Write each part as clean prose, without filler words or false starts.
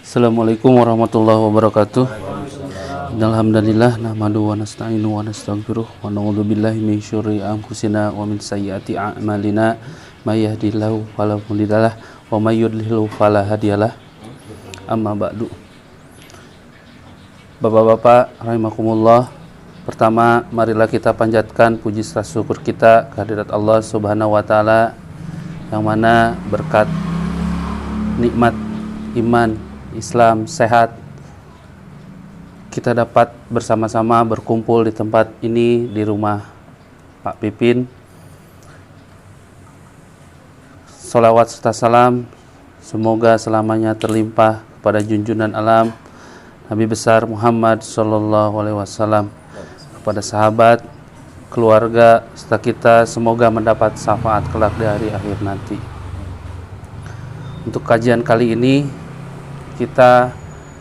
Assalamualaikum warahmatullahi wabarakatuh. Alhamdulillah nahmadu wa nasta'inu wa nastaghfiruh wa na'udzu billahi min syururi anfusina wa min sayyiati a'malina may yahdihillahu fala mudhillalah wa may yudlil fala hadiyalah. Amma ba'du. Bapak-bapak rahimakumullah, pertama marilah kita panjatkan puji syukur kita kehadirat Allah Subhanahu wa taala yang mana berkat nikmat iman, Islam, sehat, kita dapat bersama-sama berkumpul di tempat ini, di rumah Pak Pipin. Sholawat serta salam semoga selamanya terlimpah kepada junjungan alam Nabi besar Muhammad Sallallahu Alaihi Wasallam, kepada sahabat, keluarga, serta kita semoga mendapat syafaat kelak di hari akhir nanti. Untuk kajian kali ini kita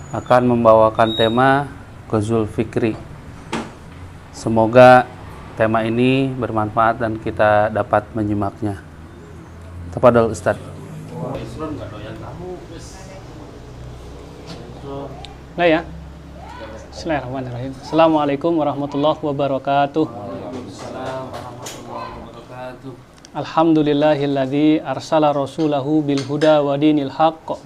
akan membawakan tema Ghazwul Fikri. Semoga tema ini bermanfaat dan kita dapat menyimaknya. Tafadhol Ustaz. Nah ya. Bismillahirrahmanirrahim. Assalamualaikum warahmatullahi wabarakatuh. Alhamdulillahilladzi arsala rasulahu bil huda wa dinil haqq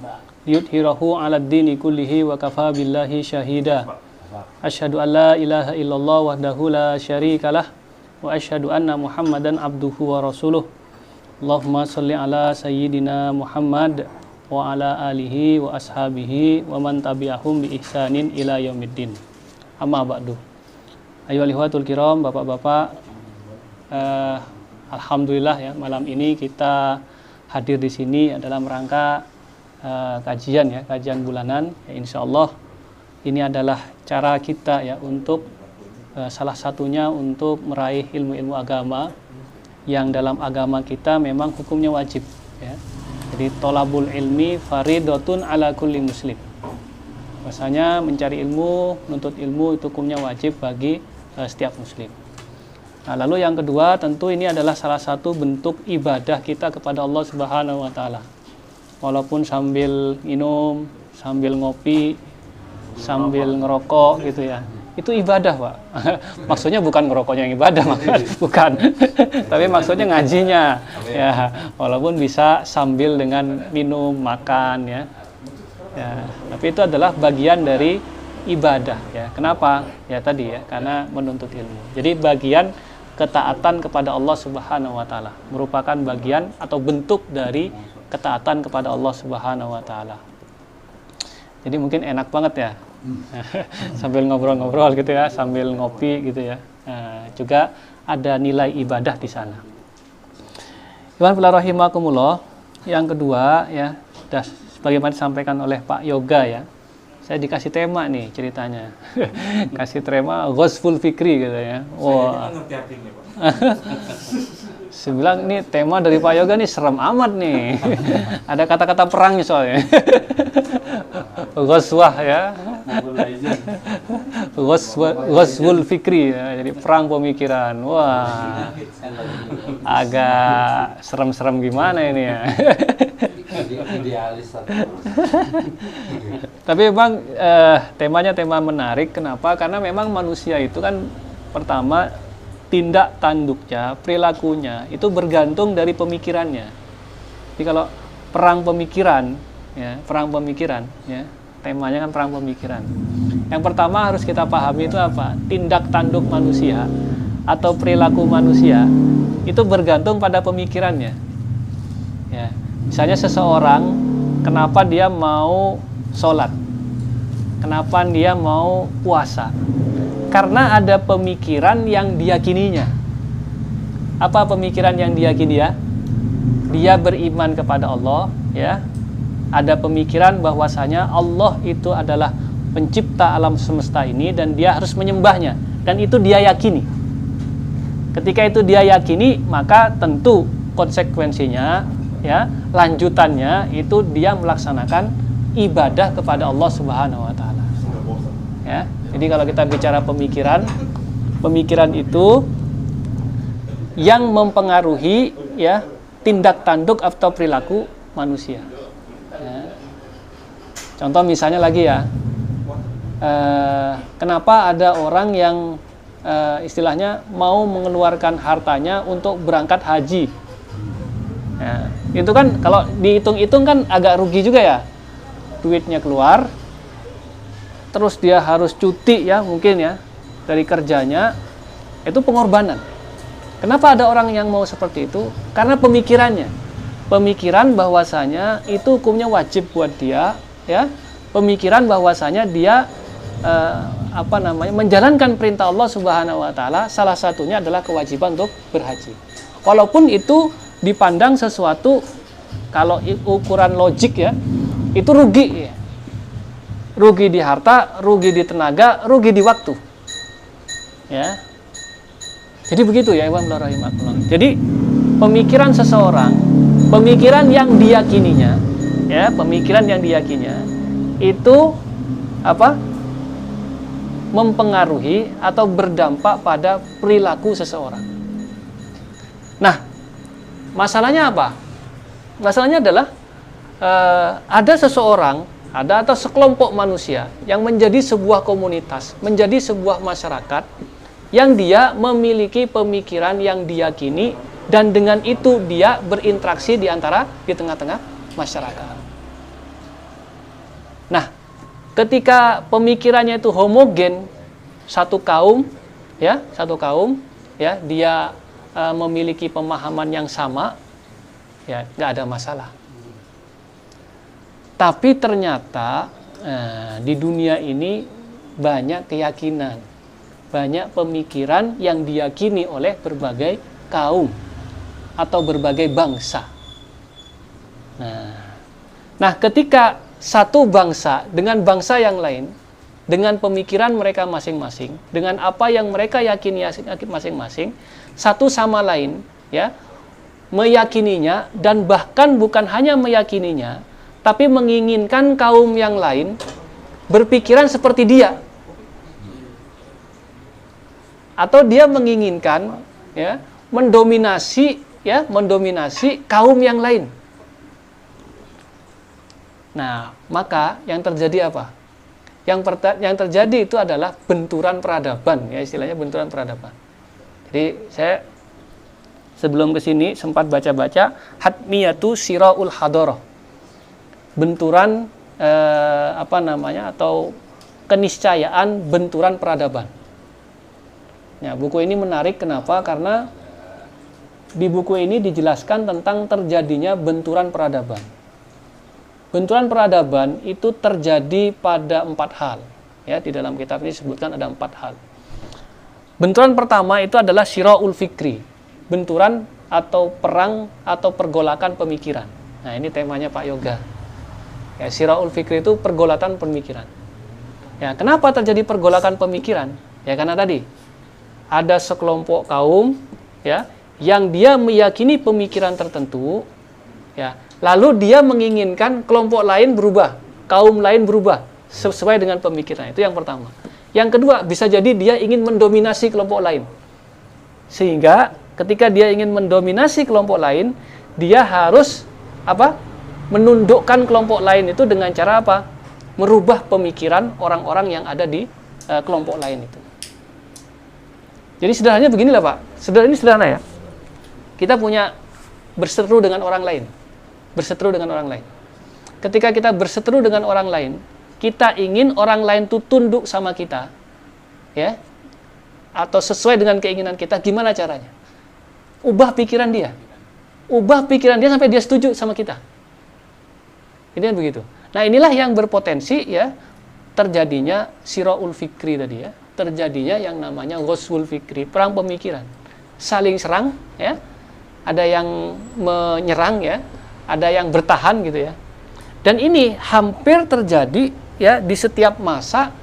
yudhhirahu 'alad dini kullihi wa kafaa billahi syahida. Asyhadu an la ilaha illallah wahdahu la syarikalah wa asyhadu anna Muhammadan abduhu wa rasuluh. Allahumma shalli ala sayyidina Muhammad wa ala alihi wa ashabihi wa man tabi'ahum bi ihsanin ila yaumiddin. Amma ba'du. Ayyuhal ikhwatul kiram, bapak-bapak, alhamdulillah ya, malam ini kita hadir di sini adalah merangka kajian bulanan ya, insyaallah ini adalah cara kita ya untuk salah satunya untuk meraih ilmu-ilmu agama yang dalam agama kita memang hukumnya wajib ya. Jadi tolabul ilmi faridatun ala kulli muslim. Bahasanya mencari ilmu, menuntut ilmu itu hukumnya wajib bagi setiap muslim. Nah, lalu yang kedua tentu ini adalah salah satu bentuk ibadah kita kepada Allah Subhanahu wa taala. Walaupun sambil minum, sambil ngopi, sambil ngerokok gitu ya. Itu ibadah, Pak. Maksudnya bukan ngerokoknya yang ibadah, bukan. Tapi maksudnya ngajinya. Ya, walaupun bisa sambil dengan minum, makan ya. Ya, tapi itu adalah bagian dari ibadah ya. Kenapa? Ya tadi ya, karena menuntut ilmu. Jadi bagian ketaatan kepada Allah Subhanahu wa taala merupakan bagian atau bentuk dari ketaatan kepada Allah Subhanahu wa taala. Jadi mungkin enak banget ya. Sambil ngobrol-ngobrol gitu ya, sambil ngopi gitu ya. Juga ada nilai ibadah di sana. Iwan fillah rahimakumullah. Yang kedua ya, sudah sebagaimana disampaikan oleh Pak Yoga ya. Saya dikasih tema nih ceritanya. Kasih tema Ghazwul Fikri gitu ya. Wah. Saya bilang ini tema dari Pak Yoga nih serem amat nih. Ada kata-kata perangnya soalnya. Ghazwah ya. Ghazwul Fikri ya. Jadi perang pemikiran. Wah. Agak serem-serem gimana ini ya. Idealis. Tapi memang temanya tema menarik. Kenapa? Karena memang manusia itu kan pertama tindak tanduknya, perilakunya itu bergantung dari pemikirannya. Jadi kalau perang pemikiran, ya, temanya kan perang pemikiran. Yang pertama harus kita pahami itu apa? Tindak tanduk manusia atau perilaku manusia itu bergantung pada pemikirannya. Ya, misalnya seseorang, kenapa dia mau sholat? Kenapa dia mau puasa? Karena ada pemikiran yang diyakininya. Apa pemikiran yang diyakini dia? Dia beriman kepada Allah, ya. Ada pemikiran bahwasanya Allah itu adalah pencipta alam semesta ini dan dia harus menyembahnya, dan itu dia yakini. Ketika itu dia yakini, maka tentu konsekuensinya, ya, lanjutannya itu dia melaksanakan ibadah kepada Allah Subhanahu wa taala. Ya. Jadi kalau kita bicara pemikiran itu yang mempengaruhi ya tindak tanduk atau perilaku manusia. Ya. Contoh misalnya lagi ya, kenapa ada orang yang istilahnya mau mengeluarkan hartanya untuk berangkat haji. Nah, itu kan kalau dihitung-hitung kan agak rugi juga ya. Duitnya keluar, terus dia harus cuti ya mungkin ya dari kerjanya, itu pengorbanan. Kenapa ada orang yang mau seperti itu? Karena pemikiran bahwasanya itu hukumnya wajib buat dia, ya. Pemikiran bahwasanya dia menjalankan perintah Allah Subhanahu wa taala, salah satunya adalah kewajiban untuk berhaji. Walaupun itu dipandang sesuatu, kalau ukuran logik ya, itu rugi ya. Rugi di harta, rugi di tenaga, rugi di waktu. Ya. Jadi begitu ya, Iwan rahimahullah. Jadi pemikiran seseorang, pemikiran yang diyakininya, ya, pemikiran yang diyakininya itu mempengaruhi atau berdampak pada perilaku seseorang. Nah, masalahnya apa? Masalahnya adalah ada seseorang, atau sekelompok manusia yang menjadi sebuah komunitas, menjadi sebuah masyarakat yang dia memiliki pemikiran yang diyakini, dan dengan itu dia berinteraksi di tengah-tengah masyarakat. Nah, ketika pemikirannya itu homogen, satu kaum, ya, dia memiliki pemahaman yang sama, ya, nggak ada masalah. Tapi ternyata di dunia ini banyak keyakinan, banyak pemikiran yang diyakini oleh berbagai kaum atau berbagai bangsa. Nah, ketika satu bangsa dengan bangsa yang lain, dengan pemikiran mereka masing-masing, dengan apa yang mereka yakini masing-masing, satu sama lain, ya, meyakininya, dan bahkan bukan hanya meyakininya, tapi menginginkan kaum yang lain berpikiran seperti dia, atau dia menginginkan, ya, mendominasi kaum yang lain. Nah, maka yang terjadi apa? Yang terjadi itu adalah benturan peradaban, ya, istilahnya benturan peradaban. Jadi saya sebelum kesini sempat baca-baca Hatmiyatu Siraul Hadarah, benturan atau keniscayaan benturan peradaban. Nah, buku ini menarik, kenapa? Karena di buku ini dijelaskan tentang terjadinya benturan peradaban. Benturan peradaban itu terjadi pada 4 hal. Ya, di dalam kitab ini disebutkan ada 4 hal. Benturan pertama itu adalah Syira'ul Fikri, benturan atau perang atau pergolakan pemikiran. Nah, ini temanya Pak Yoga. Ya, Syira'ul Fikri itu pergolakan pemikiran. Ya, kenapa terjadi pergolakan pemikiran? Ya, karena tadi ada sekelompok kaum, ya, yang dia meyakini pemikiran tertentu, ya, lalu dia menginginkan kelompok lain berubah, kaum lain berubah sesuai dengan pemikiran. Itu yang pertama. Yang kedua, bisa jadi dia ingin mendominasi kelompok lain. Sehingga ketika dia ingin mendominasi kelompok lain, dia harus menundukkan kelompok lain itu dengan cara apa? Merubah pemikiran orang-orang yang ada di kelompok lain itu. Jadi sederhananya beginilah, Pak. Ini sederhana ya. Kita punya berseteru dengan orang lain. Ketika kita berseteru dengan orang lain, kita ingin orang lain itu tunduk sama kita, ya, atau sesuai dengan keinginan kita. Gimana caranya? Ubah pikiran dia sampai dia setuju sama kita. Ini kan begitu. Nah, inilah yang berpotensi, ya, terjadinya Syira'ul Fikri tadi, ya, terjadinya yang namanya Ghazwul Fikri, perang pemikiran, saling serang, ya, ada yang menyerang, ya, ada yang bertahan gitu, ya. Dan ini hampir terjadi, ya, di setiap masa,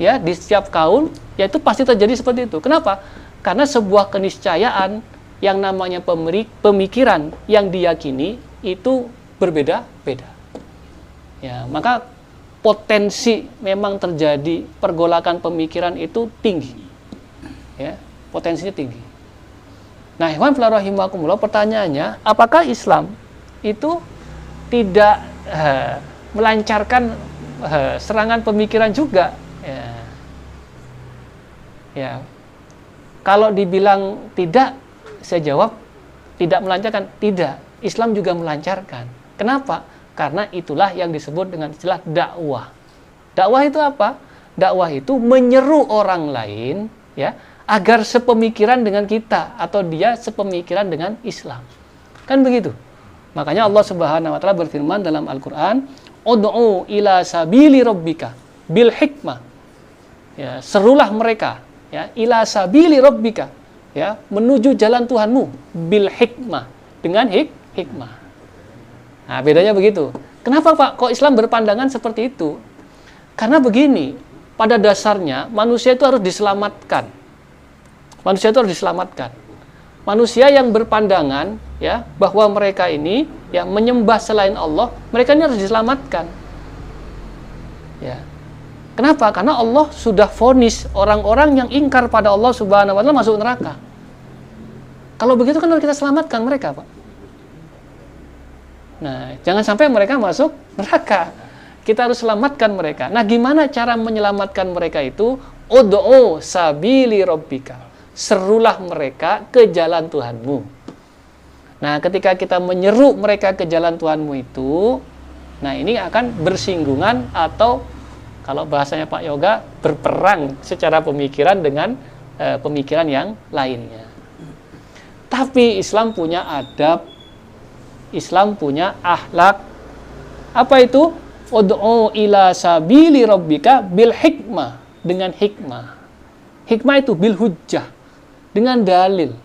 ya, di setiap kaum, ya, itu pasti terjadi seperti itu. Kenapa? Karena sebuah keniscayaan yang namanya pemikiran yang diyakini itu berbeda-beda. Ya, maka potensi memang terjadi pergolakan pemikiran itu tinggi. Ya, potensinya tinggi. Nah, ikhwan fillah rahimakumullah, pertanyaannya, apakah Islam itu tidak melancarkan serangan pemikiran juga. Ya. Kalau dibilang tidak, saya jawab tidak melancarkan. Tidak, Islam juga melancarkan. Kenapa? Karena itulah yang disebut dengan istilah dakwah. Dakwah itu apa? Dakwah itu menyeru orang lain, ya, agar sepemikiran dengan kita atau dia sepemikiran dengan Islam. Kan begitu. Makanya Allah Subhanahu wa taala berfirman dalam Al-Qur'an, "Ud'u ila sabili rabbika bil hikmah." Ya, serulah mereka, ya, ila sabili rabbika, ya, menuju jalan Tuhanmu bil hikmah, dengan hikmah. Nah, bedanya begitu. Kenapa, Pak, kok Islam berpandangan seperti itu? Karena begini, pada dasarnya manusia itu harus diselamatkan. Manusia itu harus diselamatkan. Manusia yang berpandangan, ya, bahwa mereka ini, ya, menyembah selain Allah, mereka ini harus diselamatkan. Ya. Kenapa? Karena Allah sudah vonis orang-orang yang ingkar pada Allah Subhanahu wa taala masuk neraka. Kalau begitu kan harus kita selamatkan mereka, Pak. Nah, jangan sampai mereka masuk neraka. Kita harus selamatkan mereka. Nah, gimana cara menyelamatkan mereka itu? Ud'u sabili rabbika. Serulah mereka ke jalan Tuhanmu. Nah, ketika kita menyeru mereka ke jalan Tuhanmu itu, nah, ini akan bersinggungan atau kalau bahasanya Pak Yoga, berperang secara pemikiran dengan pemikiran yang lainnya. Tapi Islam punya adab, Islam punya akhlak. Apa itu? Ud'u ila sabili rabbika bil hikmah, dengan hikmah. Hikmah itu bil hujjah, dengan dalil.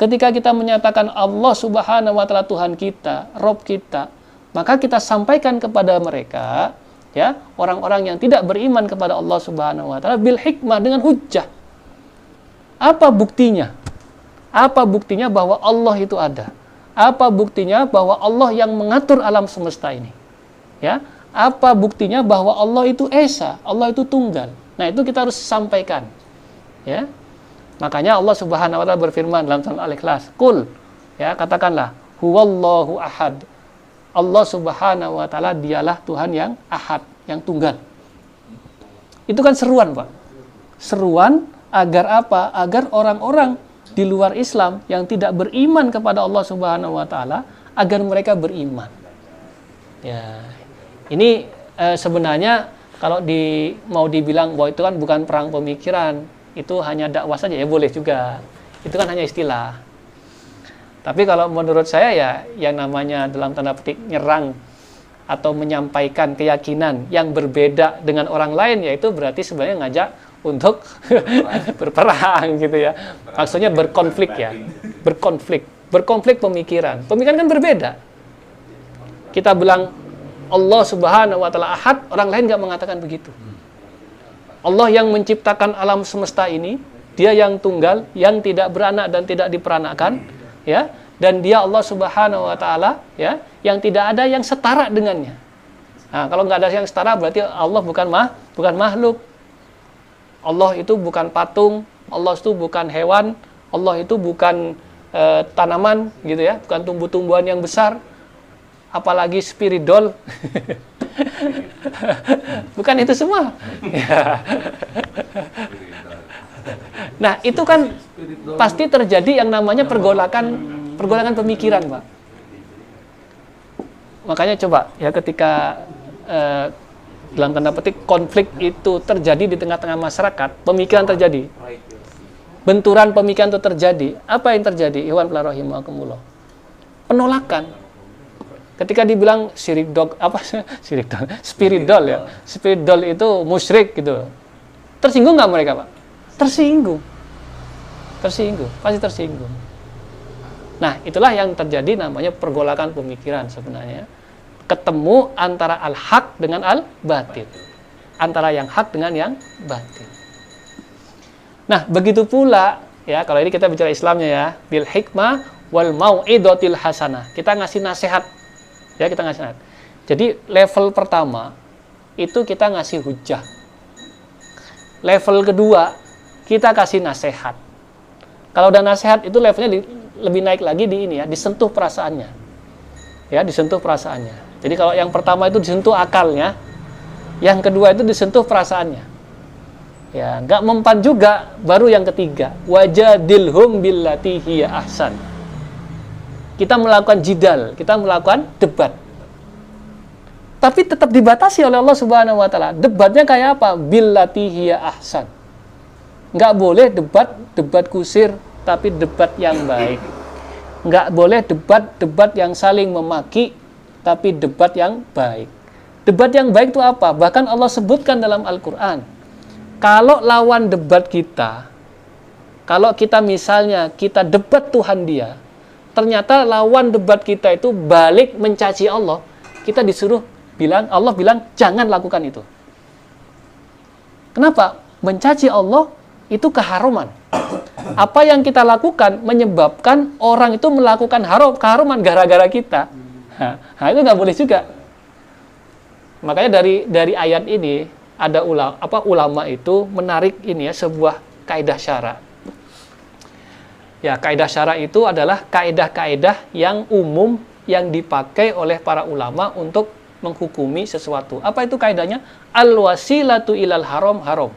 Ketika kita menyatakan Allah Subhanahu wa taala Tuhan kita, Rabb kita, maka kita sampaikan kepada mereka, ya, orang-orang yang tidak beriman kepada Allah Subhanahu wa taala bil hikmah, dengan hujjah. Apa buktinya? Apa buktinya bahwa Allah itu ada? Apa buktinya bahwa Allah yang mengatur alam semesta ini? Ya, apa buktinya bahwa Allah itu esa, Allah itu tunggal? Nah, itu kita harus sampaikan. Ya. Makanya Allah Subhanahu wa taala berfirman dalam surah Al-Ikhlas, "Qul," ya, katakanlah, "Huwallahu ahad." Allah Subhanahu wa taala dialah Tuhan yang ahad, yang tunggal. Itu kan seruan, Pak. Seruan agar apa? Agar orang-orang di luar Islam yang tidak beriman kepada Allah Subhanahu wa taala agar mereka beriman. Ya. Ini sebenarnya kalau mau dibilang bahwa itu kan bukan perang pemikiran, itu hanya dakwah saja, ya boleh juga. Itu kan hanya istilah. Tapi kalau menurut saya, ya, yang namanya dalam tanda petik nyerang atau menyampaikan keyakinan yang berbeda dengan orang lain, yaitu berarti sebenarnya ngajak untuk berperang gitu ya. Maksudnya berkonflik, ya. Berkonflik pemikiran. Pemikiran kan berbeda. Kita bilang Allah Subhanahu wa taala ahad, orang lain nggak mengatakan begitu. Allah yang menciptakan alam semesta ini, dia yang tunggal, yang tidak beranak dan tidak diperanakan, ya, dan dia Allah Subhanahu wa taala, ya, yang tidak ada yang setara dengannya. Nah, kalau nggak ada yang setara berarti Allah bukan makhluk. Allah itu bukan patung, Allah itu bukan hewan, Allah itu bukan tanaman gitu ya, bukan tumbuh-tumbuhan yang besar, apalagi spiridol. Bukan itu semua. Nah, itu kan pasti terjadi yang namanya pergolakan pemikiran, Pak. Makanya coba ya, ketika dalam tanda petik konflik itu terjadi di tengah-tengah masyarakat, pemikiran terjadi, benturan pemikiran itu terjadi, apa yang terjadi? Ikhwan fillah rahimakumullah, penolakan. Ketika dibilang spiridol ya, spiridol itu musyrik gitu, tersinggung nggak mereka, Pak? Tersinggung, pasti tersinggung. Nah, itulah yang terjadi, namanya pergolakan pemikiran sebenarnya. Ketemu antara al-haq dengan al-batil, antara yang hak dengan yang batil. Nah, begitu pula ya, kalau ini kita bicara Islamnya ya, bil hikmah wal mau'idotil hasanah. Kita ngasih nasihat. Ya, kita ngasih nasihat. Jadi level pertama itu kita ngasih hujah. Level kedua kita kasih nasihat. Kalau udah nasihat itu levelnya lebih naik lagi di ini ya, disentuh perasaannya. Ya, disentuh perasaannya. Jadi kalau yang pertama itu disentuh akalnya, Yang kedua itu disentuh perasaannya. Ya, nggak mempan juga, baru yang ketiga, wajadilhum billati hiya ahsan. Kita melakukan jidal, kita melakukan debat. Tapi tetap dibatasi oleh Allah Subhanahu wa taala. Debatnya kayak apa? Billati hiya ahsan. Nggak boleh debat kusir, tapi debat yang baik. Nggak boleh debat yang saling memaki, tapi debat yang baik. Debat yang baik itu apa? Bahkan Allah sebutkan dalam Al-Quran. Kalau lawan debat kita, kalau kita misalnya kita debat Tuhan dia, ternyata lawan debat kita itu balik mencaci Allah, kita disuruh Allah bilang jangan lakukan itu. Kenapa? Mencaci Allah itu keharuman. Apa yang kita lakukan menyebabkan orang itu melakukan keharuman gara-gara kita. Nah, itu nggak boleh juga. Makanya dari ayat ini ada ulama itu menarik ini ya, sebuah kaidah syara. Ya, kaidah syara itu adalah kaidah-kaidah yang umum yang dipakai oleh para ulama untuk menghukumi sesuatu. Apa itu kaidahnya? Al-wasilatu ilal haram haram.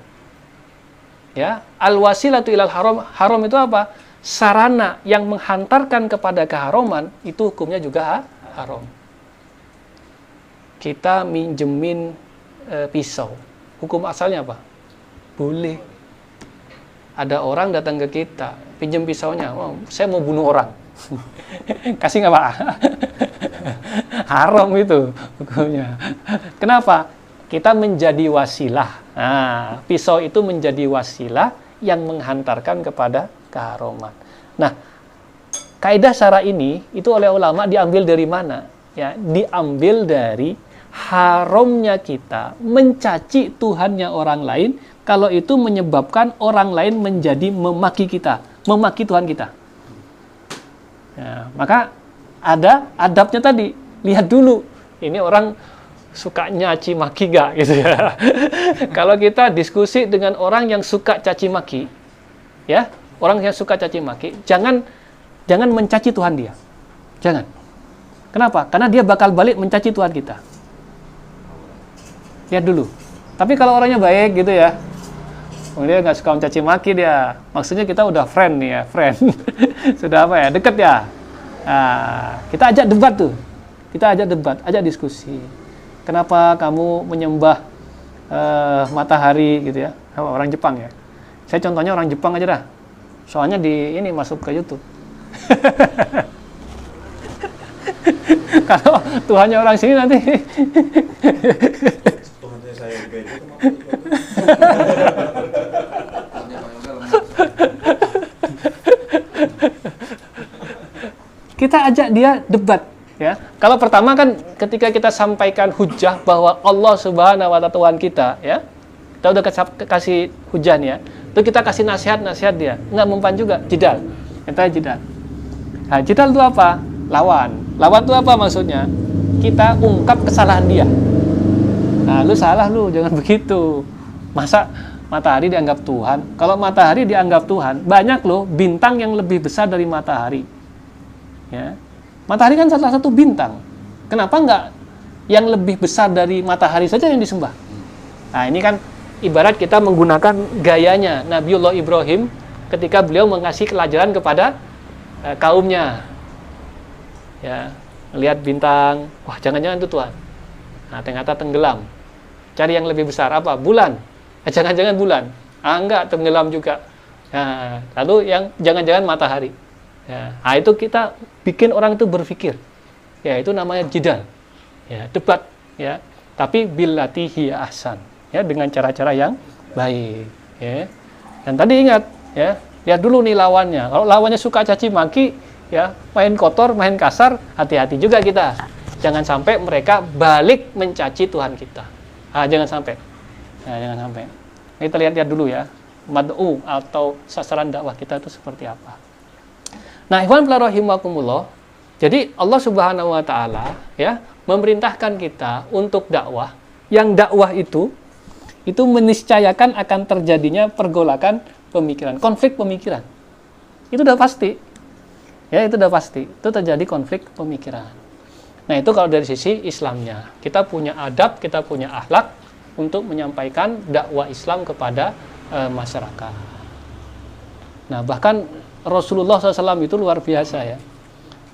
Ya, al-wasilatu ilal haram haram itu apa? Sarana yang menghantarkan kepada keharuman itu hukumnya juga haram. Kita minjemin pisau. Hukum asalnya apa? Boleh. Ada orang datang ke kita, pinjam pisaunya. Oh, saya mau bunuh orang. Kasih nggak Pak? Haram itu hukumnya. Kenapa? Kita menjadi wasilah. Nah, pisau itu menjadi wasilah yang menghantarkan kepada keharuman. Nah, kaidah syara ini itu oleh ulama diambil dari mana? Ya, diambil dari haramnya kita mencaci Tuhannya orang lain kalau itu menyebabkan orang lain menjadi memaki kita, memaki Tuhan kita. Ya, maka ada adabnya tadi. Lihat dulu, ini orang suka nyaci maki gak gitu ya. Kalau kita diskusi dengan orang yang suka caci maki, ya, orang yang suka caci maki, jangan mencaci Tuhan dia. Jangan. Kenapa? Karena dia bakal balik mencaci Tuhan kita. Lihat dulu. Tapi kalau orangnya baik gitu ya, dia nggak suka mencaci maki dia. Maksudnya kita udah friend nih ya, friend. Sudah apa ya, deket ya. Nah, kita ajak debat tuh. Kita ajak debat, ajak diskusi. Kenapa kamu menyembah matahari gitu ya? Orang Jepang ya. Saya contohnya orang Jepang aja dah. Soalnya ini masuk ke YouTube. Kalau Tuhannya orang sini nanti. Tuhannya saya juga itu. Kita ajak dia debat. Ya, kalau pertama kan ketika kita sampaikan hujah bahwa Allah Subhanahu wa taala Tuhan kita, ya, kita udah kasih hujah nih ya, itu kita kasih nasihat dia, nggak mempan juga, jidal, kita jidal. Nah, jidal itu apa? Lawan itu apa maksudnya? Kita ungkap kesalahan dia. Nah, lu salah lu, jangan begitu. Masa matahari dianggap Tuhan? Kalau matahari dianggap Tuhan, banyak loh bintang yang lebih besar dari matahari. Ya. Matahari kan salah satu bintang. Kenapa enggak yang lebih besar dari matahari saja yang disembah? Nah, ini kan ibarat kita menggunakan gayanya Nabiullah Ibrahim ketika beliau mengasih pelajaran kepada kaumnya. Ya, melihat bintang, wah jangan-jangan itu Tuhan. Nah, ternyata tenggelam. Cari yang lebih besar, apa? Bulan. Jangan-jangan bulan. Enggak, tenggelam juga. Nah, lalu yang jangan-jangan matahari. Ya, nah itu kita bikin orang itu berpikir. Ya, itu namanya jidal. Ya, debat, ya. Tapi billati hiya ahsan. Ya, dengan cara-cara yang baik, ya. Dan tadi ingat, ya, lihat dulu nih lawannya. Kalau lawannya suka caci maki, ya, main kotor, main kasar, hati-hati juga kita. Jangan sampai mereka balik mencaci Tuhan kita. Ah, jangan sampai. Nah, jangan sampai. Kita lihat dulu ya, mad'u atau sasaran dakwah kita itu seperti apa. Nah, ikhwan fillah rahimakumullah. Jadi Allah Subhanahu wa taala ya memerintahkan kita untuk dakwah. Yang dakwah itu meniscayakan akan terjadinya pergolakan pemikiran, konflik pemikiran. Itu udah pasti. Ya, itu udah pasti. Itu terjadi konflik pemikiran. Nah, itu kalau dari sisi Islamnya. Kita punya adab, kita punya akhlak, untuk menyampaikan dakwah Islam kepada masyarakat. Nah, bahkan Rasulullah SAW itu luar biasa ya.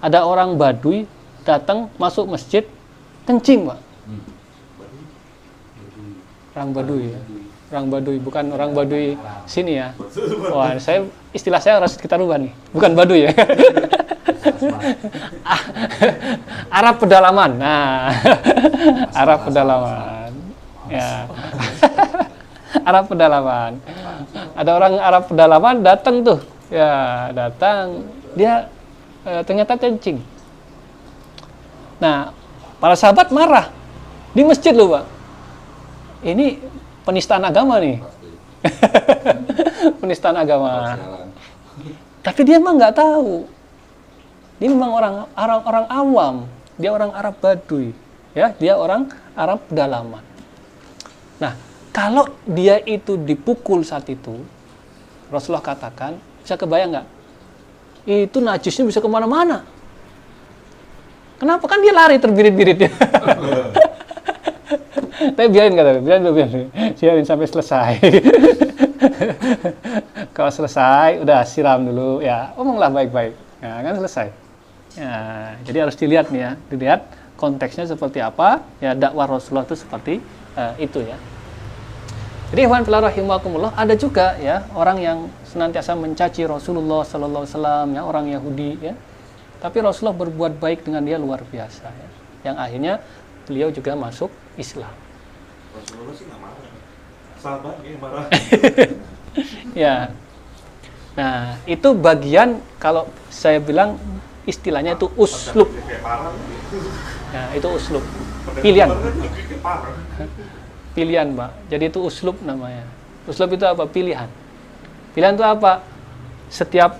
Ada orang Baduy datang masuk masjid kencing, Pak. Orang Baduy ya. Orang Baduy, bukan orang Baduy sini ya. Wah, istilah saya orang sekitar Ruban nih, bukan Baduy ya. Arab pedalaman. Nah, Arab pedalaman. Ya. Arab pedalaman. Ada orang Arab pedalaman datang tuh. Ya, datang. Dia ternyata kencing. Nah, para sahabat marah. Di masjid loh, Pak. Ini penistaan agama nih. Penistaan agama. Tapi dia emang nggak tahu. Dia memang orang awam. Dia orang Arab Baduy. Ya, dia orang Arab pedalaman. Nah, kalau dia itu dipukul saat itu, Rasulullah katakan, bisa kebayang nggak? Itu najisnya bisa kemana-mana. Kenapa? Kan dia lari terbirit-birit. Tapi biarin kata, biarin sampai selesai. Kalau selesai, udah siram dulu, ya omonglah baik-baik. Ya, kan selesai. Ya, jadi harus dilihat nih ya, dilihat konteksnya seperti apa. Ya, dakwah Rasulullah itu seperti itu ya. Jadi ikhwan fillah rahimakumullah, ada juga ya orang yang senantiasa mencaci Rasulullah sallallahu alaihi wasallam ya, orang Yahudi ya. Tapi Rasulullah berbuat baik dengan dia luar biasa ya. Yang akhirnya beliau juga masuk Islam. Rasulullah sih nggak marah. Sahabatnya yang marah. Ya. Nah, itu bagian kalau saya bilang istilahnya itu uslub. Ya, itu uslub. Pilihan. Pilihan, Pak. Jadi itu uslub namanya. Uslub itu apa? Pilihan. Pilihan itu apa? Setiap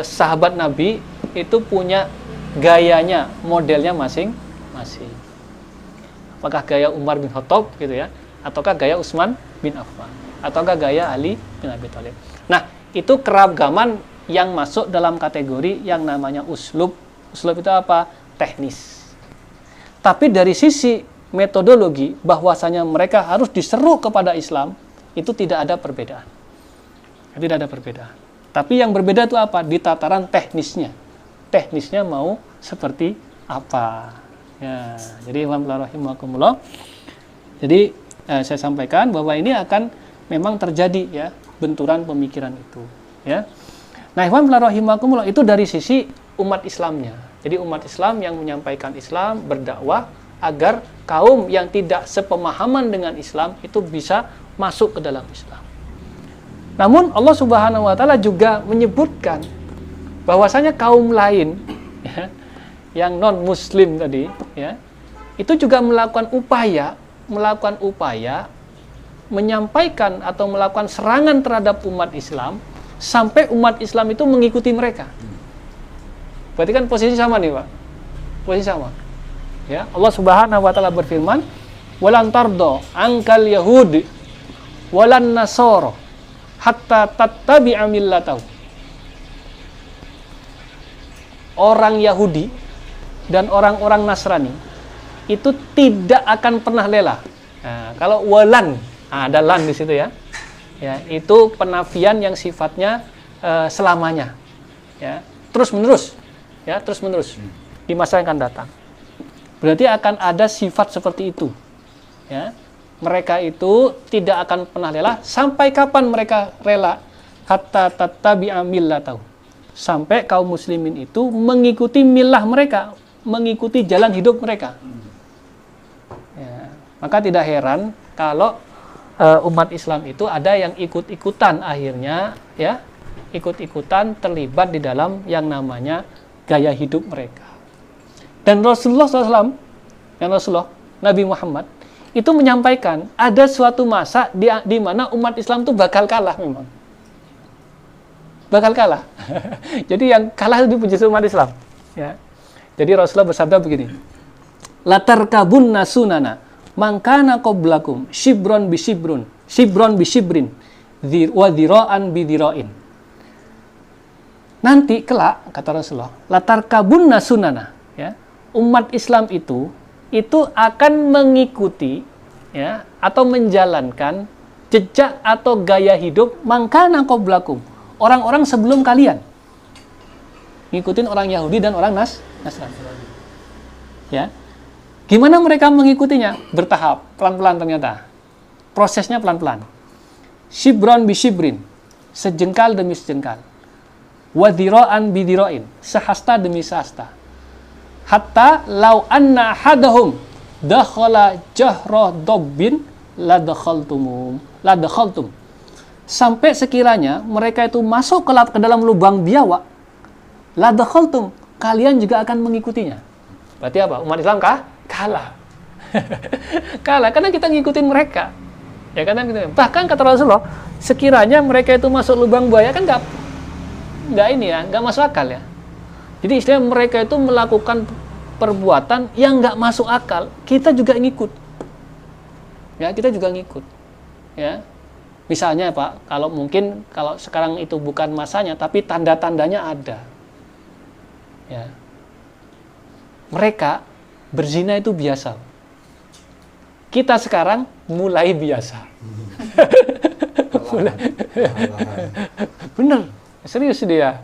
sahabat Nabi itu punya gayanya, modelnya masing-masing. Apakah gaya Umar bin Khattab gitu ya, ataukah gaya Utsman bin Affan, ataukah gaya Ali bin Abi Thalib. Nah, itu keragaman yang masuk dalam kategori yang namanya uslub. Uslub itu apa? Teknis. Tapi dari sisi metodologi bahwasanya mereka harus diseru kepada Islam, itu tidak ada perbedaan. Tidak ada perbedaan. Tapi yang berbeda itu apa? Di tataran teknisnya. Teknisnya mau seperti apa? Ya, jadi rahimakumullah. Jadi saya sampaikan bahwa ini akan memang terjadi ya benturan pemikiran itu, ya. Nah, rahimakumullah, itu dari sisi umat Islamnya. Jadi umat Islam yang menyampaikan Islam, berdakwah agar kaum yang tidak sepemahaman dengan Islam itu bisa masuk ke dalam Islam. Namun Allah Subhanahu wa taala juga menyebutkan bahwasanya kaum lain ya, yang non muslim tadi ya, itu juga melakukan upaya menyampaikan atau melakukan serangan terhadap umat Islam sampai umat Islam itu mengikuti mereka. Berarti kan posisi sama nih, Pak. Posisi sama. Ya, Allah Subhanahu wa taala berfirman, "Walan tardo angkal yahudi walan nasoro hatta tattabi'a millatahu." Orang Yahudi dan orang-orang Nasrani itu tidak akan pernah rela. Nah, kalau walan, ada lan di situ ya. Ya, itu penafian yang sifatnya selamanya. Ya, terus-menerus. Ya, terus-menerus di masa yang akan datang. Berarti akan ada sifat seperti itu. Ya. Mereka itu tidak akan pernah rela. Sampai kapan mereka rela? Hatta tattabi'a millatahu. Sampai kaum muslimin itu mengikuti milah mereka, mengikuti jalan hidup mereka. Ya. Maka tidak heran kalau umat Islam itu ada yang ikut-ikutan akhirnya, ya, ikut-ikutan terlibat di dalam yang namanya gaya hidup mereka. Dan Rasulullah SAW, Nabi Muhammad, itu menyampaikan ada suatu masa di mana umat Islam itu bakal kalah memang. Bakal kalah. Jadi yang kalah itu justru umat Islam. Ya. Jadi Rasulullah bersabda begini, "Latarkabunna sunana mangkana qablakum shibron bi shibrin, wa dhira'an bi dhira'in." Nanti kelak, kata Rasulullah, latarkabunna sunana, ya. Umat Islam itu akan mengikuti ya, atau menjalankan jejak atau gaya hidup mangkana qablakum, orang-orang sebelum kalian. Ngikutin orang Yahudi dan orang Nasrani. Ya. Gimana mereka mengikutinya? Bertahap, pelan-pelan ternyata. Prosesnya pelan-pelan. Shibron bi shibrin, sejengkal demi sejengkal. Wadhiro'an bidhiro'in, sehasta demi sehasta. Hatta lau anna hadahum dakhala jahra dobbin la dakhaltum. Sampai sekiranya mereka itu masuk ke dalam lubang biawak, la dakhaltum, kalian juga akan mengikutinya. Berarti apa? Umat Islam kalah. Kalah karena kita ngikutin mereka. Ya kan? Bahkan kata Rasulullah, sekiranya mereka itu masuk lubang buaya kan nggak masuk akal ya. Jadi istilah mereka itu melakukan perbuatan yang nggak masuk akal, kita juga ngikut. Ya, kita juga ngikut. Ya. Misalnya Pak, kalau sekarang itu bukan masanya, tapi tanda-tandanya ada. Ya. Mereka berzina itu biasa. Kita sekarang mulai biasa. Bener, serius dia.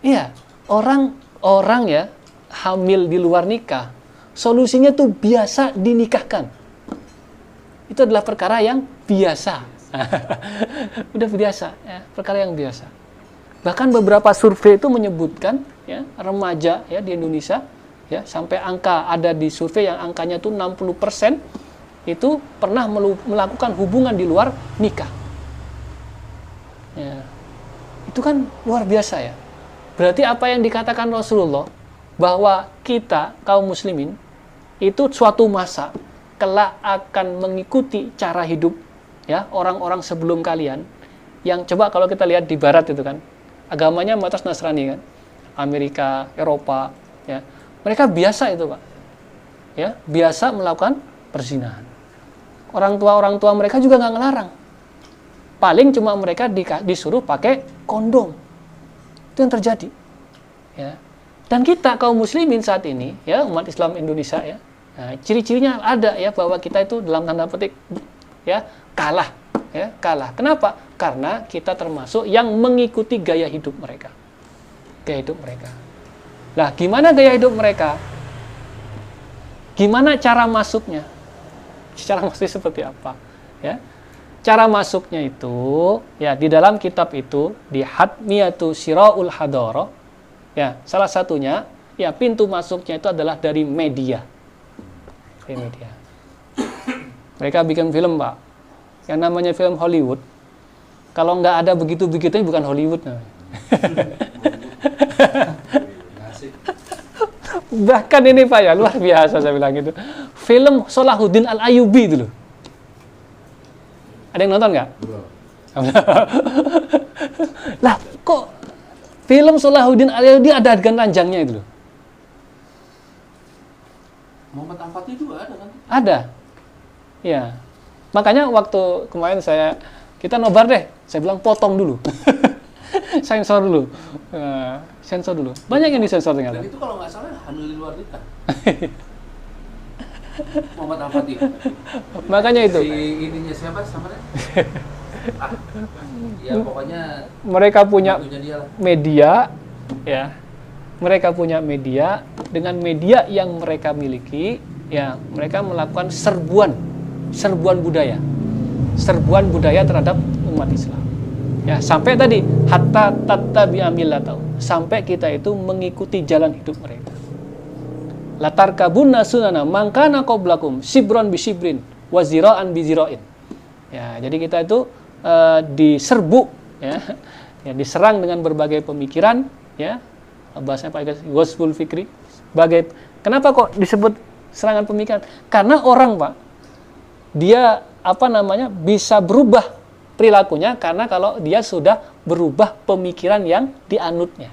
Iya, orang ya hamil di luar nikah, solusinya tuh biasa dinikahkan. Itu adalah perkara yang biasa. Udah biasa, ya, perkara yang biasa. Bahkan beberapa survei itu menyebutkan ya, remaja ya di Indonesia ya, sampai angka ada di survei yang angkanya tuh 60% itu pernah melakukan hubungan di luar nikah. Ya. Itu kan luar biasa ya. Berarti apa yang dikatakan Rasulullah bahwa kita kaum muslimin itu suatu masa kelak akan mengikuti cara hidup ya orang-orang sebelum kalian yang coba kalau kita lihat di barat itu kan agamanya mayoritas Nasrani kan, Amerika, Eropa ya. Mereka biasa itu Pak. Ya, biasa melakukan perzinahan. Orang tua mereka juga nggak ngelarang. Paling cuma mereka disuruh pakai kondom. Itu yang terjadi. Ya. Dan kita kaum muslimin saat ini, ya umat Islam Indonesia ya, nah, ciri-cirinya ada ya bahwa kita itu dalam tanda petik ya kalah. Kenapa? Karena kita termasuk yang mengikuti gaya hidup mereka. Gaya hidup mereka. Nah, gimana gaya hidup mereka? Gimana cara masuknya? Cara masuknya seperti apa? Ya. Cara masuknya itu, ya di dalam kitab itu, di Hatmiyatu Siraul Hadara, ya salah satunya, ya pintu masuknya itu adalah dari media. Dari media. Mereka bikin film, Pak. Yang namanya film Hollywood. Kalau nggak ada begitu-begitunya bukan Hollywood. Bahkan ini Pak ya, luar biasa saya bilang gitu. Film Salahuddin Al-Ayyubi itu loh. Ada yang nonton nggak? Lah, kok film Salahuddin Al-Ayyubi ada adegan ranjangnya itu loh? Muhammad Al-Fatih juga ada kan? Ada. Ya. Makanya waktu kemarin kita nobar deh, saya bilang potong dulu. Sensor dulu. Sensor dulu. Banyak yang disensor ternyata. Dan itu kalau nggak salah hamil di luar nikah. Muhammad Al-Fatih. Makanya itu. Si ininya siapa namanya? Ya pokoknya mereka punya dia lah. media ya. Mereka punya media, dengan media yang mereka miliki ya, mereka melakukan serbuan budaya. Serbuan budaya terhadap umat Islam. Ya, sampai tadi hatta tattabi'a millatahum, sampai kita itu mengikuti jalan hidup mereka. Latarkabunna sunana man kana qablakum shibron bi shibrin wa zira'an bi zira'in. Ya, jadi kita itu diserbu ya, diserang dengan berbagai pemikiran ya. Bahasanya Pak Gospel Fikri. Kenapa kok disebut serangan pemikiran? Karena orang Pak, dia bisa berubah perilakunya karena kalau dia sudah berubah pemikiran yang dianutnya.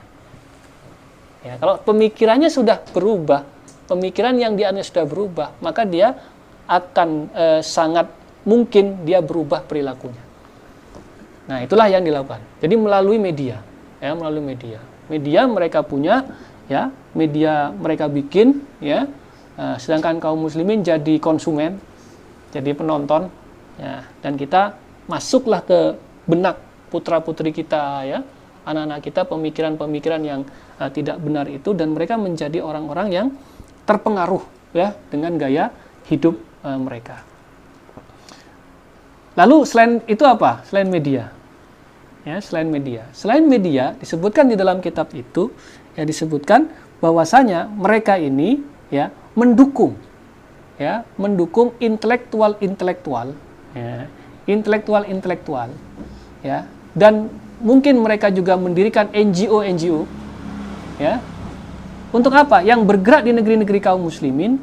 Ya, kalau pemikirannya sudah berubah, pemikiran yang dianut sudah berubah, maka dia akan sangat mungkin dia berubah perilakunya. Nah, itulah yang dilakukan. Jadi melalui media, ya, melalui media. Media mereka punya, ya, media mereka bikin, ya. Sedangkan kaum muslimin jadi konsumen, jadi penonton ya, dan kita masuklah ke benak putra-putri kita ya, anak-anak kita, pemikiran-pemikiran yang tidak benar itu, dan mereka menjadi orang-orang yang terpengaruh ya dengan gaya hidup mereka. Lalu selain itu apa? Selain media. Ya, selain media. Selain media disebutkan di dalam kitab itu ya, disebutkan bahwasanya mereka ini ya mendukung intelektual ya, intelektual ya, dan mungkin mereka juga mendirikan NGO ya. Untuk apa? Yang bergerak di negeri-negeri kaum muslimin.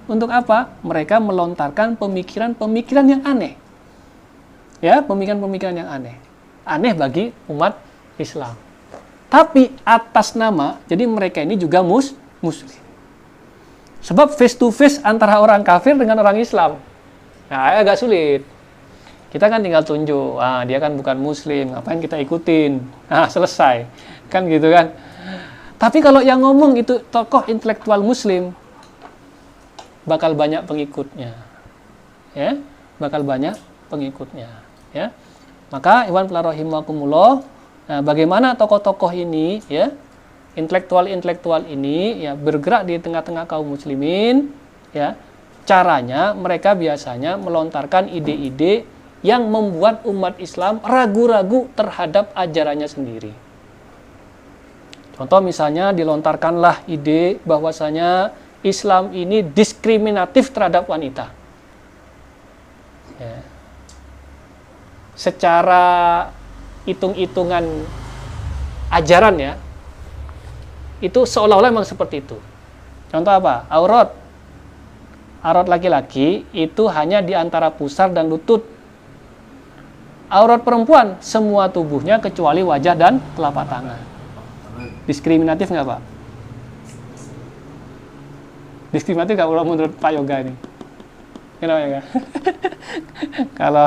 Untuk apa? Mereka melontarkan pemikiran-pemikiran yang aneh. Ya, pemikiran-pemikiran yang aneh. Aneh bagi umat Islam. Tapi atas nama, jadi mereka ini juga muslim. Sebab face to face antara orang kafir dengan orang Islam. Nah, agak sulit. Kita kan tinggal tunjuk, dia kan bukan muslim, ngapain kita ikutin? Selesai. Kan gitu kan. Tapi kalau yang ngomong itu tokoh intelektual muslim, bakal banyak pengikutnya. Ya, bakal banyak pengikutnya, ya. Maka ikhwan fillah rahimakumullah, bagaimana tokoh-tokoh ini ya, intelektual ini ya bergerak di tengah-tengah kaum muslimin ya. Caranya mereka biasanya melontarkan ide-ide yang membuat umat Islam ragu-ragu terhadap ajarannya sendiri. Contoh misalnya dilontarkanlah ide bahwasanya Islam ini diskriminatif terhadap wanita. Ya. Secara hitung-hitungan ajaran ya, itu seolah-olah memang seperti itu. Contoh apa? Aurat laki-laki itu hanya di antara pusar dan lutut. Aurat perempuan semua tubuhnya kecuali wajah dan telapak tangan. Diskriminatif nggak Pak? Diskriminatif nggak menurut Pak Yoga ini? Kenapa ya? Kalau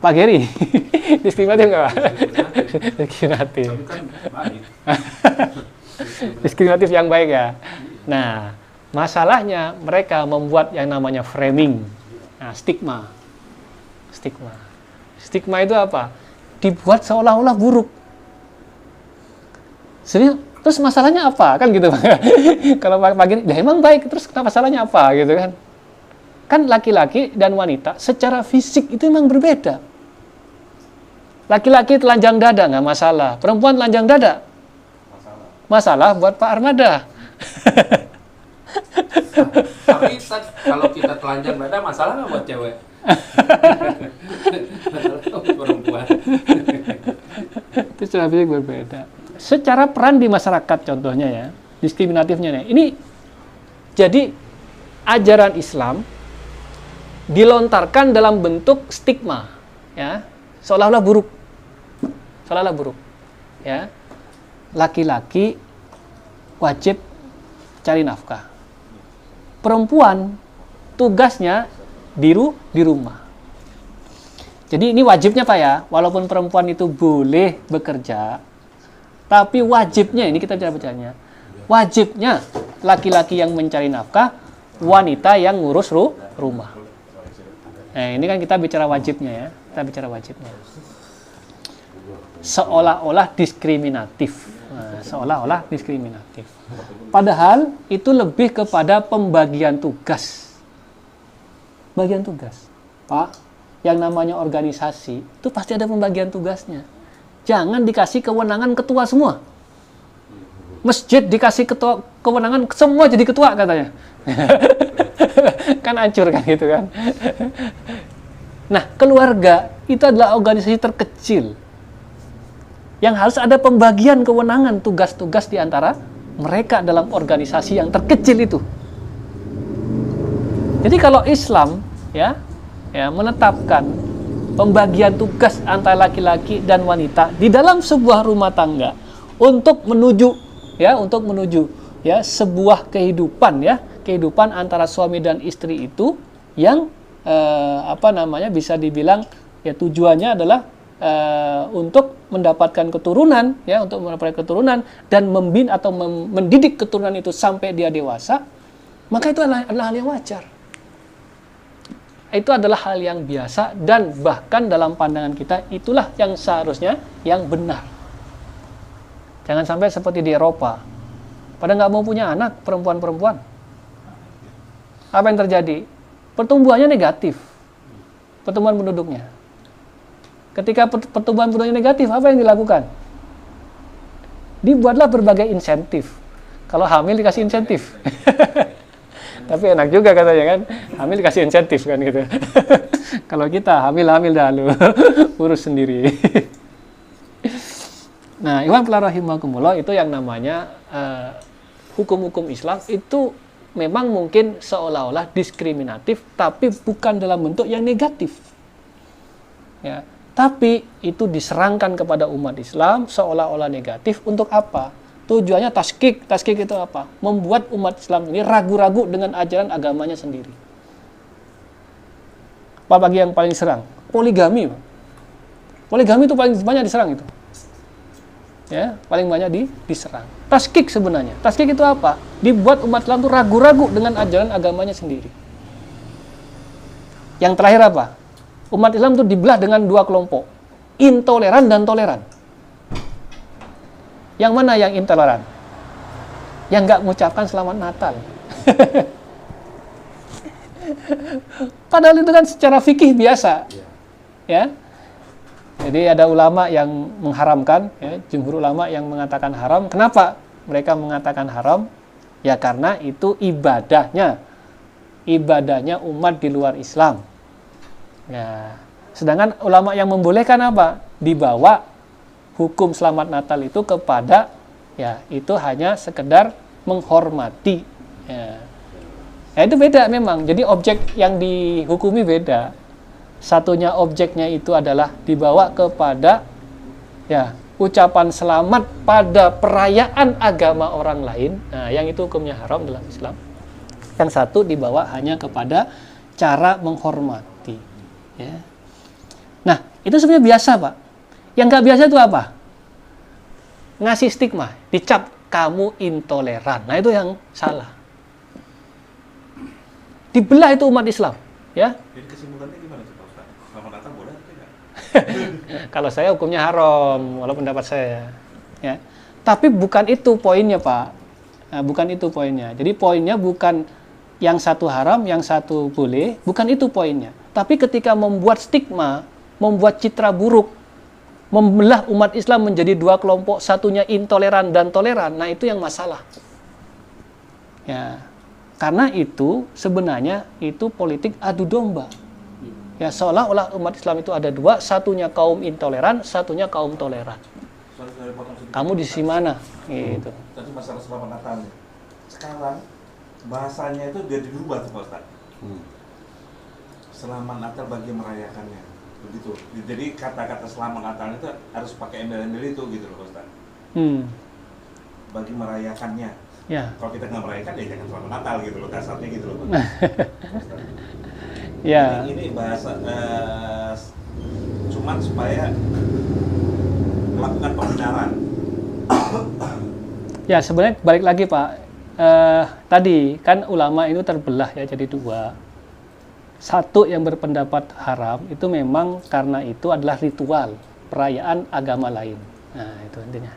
Pak Geri, diskriminatif nggak Pak? Diskriminatif. Diskriminatif yang baik ya. Nah, masalahnya mereka membuat yang namanya framing. Nah, stigma. Stigma itu apa? Dibuat seolah-olah buruk. Serius? Terus masalahnya apa? Kan gitu. Kalau Pak Geri, emang baik, terus kenapa masalahnya apa? Gitu kan. Kan laki-laki dan wanita secara fisik itu memang berbeda. Laki-laki telanjang dada nggak masalah. Perempuan telanjang dada masalah buat Pak Armada. Tapi kalau kita telanjang dada masalah nggak buat cewek? Perempuan. Itu secara fisik berbeda. Secara peran di masyarakat contohnya ya, diskriminatifnya nih. Ini jadi ajaran Islam dilontarkan dalam bentuk stigma ya, seolah-olah buruk. Ya. Laki-laki wajib cari nafkah. Perempuan tugasnya di rumah. Jadi ini wajibnya Pak ya, walaupun perempuan itu boleh bekerja, tapi wajibnya, ini kita bicaranya, wajibnya laki-laki yang mencari nafkah, wanita yang ngurus rumah. Nah, ini kan kita bicara wajibnya ya, seolah-olah diskriminatif. Padahal itu lebih kepada pembagian tugas. Pak, yang namanya organisasi itu pasti ada pembagian tugasnya. Jangan dikasih kewenangan ketua semua. Masjid dikasih kewenangan semua jadi ketua katanya. Kan hancur kan gitu kan. Nah, keluarga itu adalah organisasi terkecil yang harus ada pembagian kewenangan tugas-tugas di antara mereka dalam organisasi yang terkecil itu. Jadi kalau Islam ya menetapkan pembagian tugas antara laki-laki dan wanita di dalam sebuah rumah tangga untuk menuju sebuah kehidupan antara suami dan istri itu yang bisa dibilang ya tujuannya adalah untuk mendapatkan keturunan dan membina atau mendidik keturunan itu sampai dia dewasa, maka itu adalah hal yang wajar. itu adalah hal yang biasa dan bahkan dalam pandangan kita itulah yang seharusnya yang benar. Jangan sampai seperti di Eropa, pada nggak mau punya anak perempuan-perempuan. Apa yang terjadi? Pertumbuhannya negatif, pertumbuhan penduduknya. Ketika pertumbuhan penduduknya negatif, apa yang dilakukan? Dibuatlah berbagai insentif. Kalau hamil dikasih insentif. Tapi enak juga katanya kan, hamil dikasih insentif kan gitu. Kalau kita hamil dah lu, urus sendiri. Nah, ikhwan fillah rahimakumullah, itu yang namanya hukum-hukum Islam itu memang mungkin seolah-olah diskriminatif, tapi bukan dalam bentuk yang negatif. Ya, tapi itu diserangkan kepada umat Islam seolah-olah negatif untuk apa? Tujuannya taskik. Taskik itu apa? Membuat umat Islam ini ragu-ragu dengan ajaran agamanya sendiri. Apalagi yang paling serang? Poligami. Poligami itu paling banyak diserang itu. Ya, paling banyak diserang. Taskik sebenarnya. Taskik itu apa? Dibuat umat Islam itu ragu-ragu dengan ajaran agamanya sendiri. Yang terakhir apa? Umat Islam itu dibelah dengan dua kelompok. Intoleran dan toleran. Yang mana yang intoleran? Yang nggak mengucapkan selamat Natal. Padahal itu kan secara fikih biasa. Ya. Jadi ada ulama yang mengharamkan, ya, jumhur ulama yang mengatakan haram. Kenapa mereka mengatakan haram? Ya karena itu ibadahnya umat di luar Islam. Ya. Sedangkan ulama yang membolehkan apa? Dibawa hukum selamat Natal itu kepada, ya itu hanya sekedar menghormati. Ya. Ya itu beda memang. Jadi objek yang dihukumi beda. Satunya objeknya itu adalah dibawa kepada, ya, ucapan selamat pada perayaan agama orang lain. Nah, yang itu hukumnya haram dalam Islam. Yang satu dibawa hanya kepada cara menghormati. Ya. Nah, itu sebenarnya biasa, Pak. Yang nggak biasa itu apa? Ngasih stigma, dicap kamu intoleran. Nah, itu yang salah. Dibelah itu umat Islam, ya. Jadi kesimpulannya gimana sih Pak Ustaz? Selamat Natal boleh atau tidak? Kalau saya hukumnya haram, walaupun pendapat saya. Ya. Tapi bukan itu poinnya, Pak. Nah, bukan itu poinnya. Jadi poinnya bukan yang satu haram, yang satu boleh. Bukan itu poinnya. Tapi ketika membuat stigma, membuat citra buruk, membelah umat Islam menjadi dua kelompok, satunya intoleran dan toleran, nah itu yang masalah. Ya, karena itu sebenarnya itu politik adu domba. Ya, seolah-olah umat Islam itu ada dua, satunya kaum intoleran, satunya kaum toleran. Kamu di sisi mana? Gitu. Tadi masalah selamat Natal. Sekarang bahasanya itu dia dirubah tuh Pak Ustaz. Selamat Natal bagi merayakannya. Begitu. Jadi kata-kata selamat Natal itu harus pakai embel-embel itu gitu loh Ustaz. Bagi merayakannya. Ya. Kalau kita nggak merayakan ya jangan selamat Natal gitu loh, kasarnya gitu loh. Ya. Ini bahasa cuman supaya melakukan pembenaran. Ya, sebenarnya balik lagi Pak. Tadi kan ulama itu terbelah ya jadi dua. Satu yang berpendapat haram itu memang karena itu adalah ritual perayaan agama lain. Nah, itu intinya.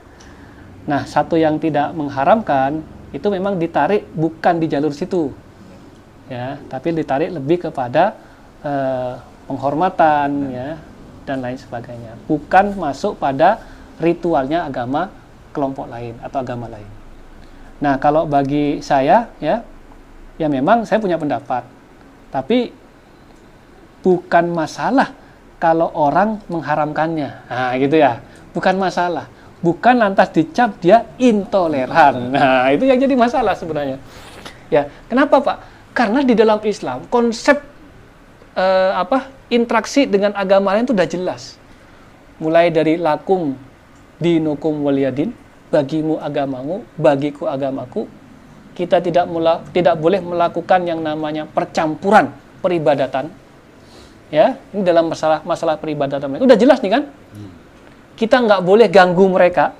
Nah, satu yang tidak mengharamkan itu memang ditarik bukan di jalur situ. Ya, tapi ditarik lebih kepada penghormatan ya dan lain sebagainya. Bukan masuk pada ritualnya agama kelompok lain atau agama lain. Nah, kalau bagi saya ya memang saya punya pendapat. Tapi bukan masalah kalau orang mengharamkannya. Nah, gitu ya. Bukan masalah. Bukan lantas dicap dia intoleran. Nah, itu yang jadi masalah sebenarnya. Ya, kenapa, Pak? Karena di dalam Islam konsep interaksi dengan agama lain itu sudah jelas. Mulai dari lakum dinukum waliyadin, bagimu agamamu, bagiku agamaku. Kita tidak boleh melakukan yang namanya percampuran peribadatan. Ya, ini dalam masalah peribadatan mereka. Udah jelas nih kan? Kita nggak boleh ganggu mereka.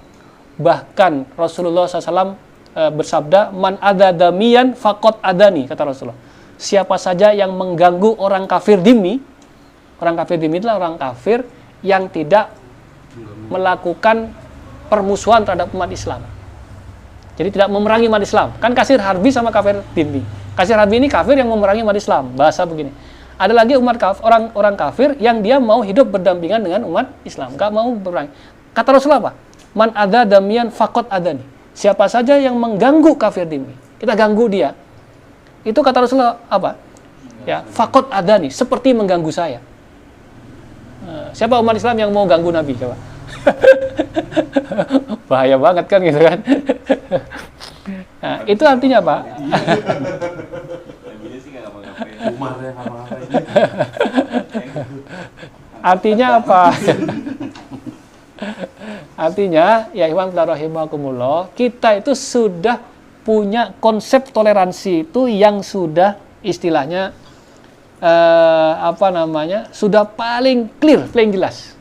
Bahkan Rasulullah SAW bersabda, man adadamiyan faqad adani, kata Rasulullah. siapa saja yang mengganggu orang kafir dhimmi. Orang kafir dhimmi adalah orang kafir yang tidak melakukan permusuhan terhadap umat Islam. Jadi tidak memerangi umat Islam. Kan kafir harbi sama kafir dhimmi. Kafir harbi ini kafir yang memerangi umat Islam. Bahasa begini. Ada lagi orang kafir yang dia mau hidup berdampingan dengan umat Islam, enggak mau berperang. Kata Rasulullah apa? Man adza damian faqad adani. Siapa saja yang mengganggu kafir dhimmi, kita ganggu dia. Itu kata Rasulullah apa? Ya, faqad adani, seperti mengganggu saya. Siapa umat Islam yang mau ganggu Nabi coba? Bahaya banget kan gitu kan. Nah, itu artinya apa? Artinya apa? Artinya, ya ikhwan rahimakumullah, kita itu sudah punya konsep toleransi itu yang sudah istilahnya sudah paling clear, paling jelas.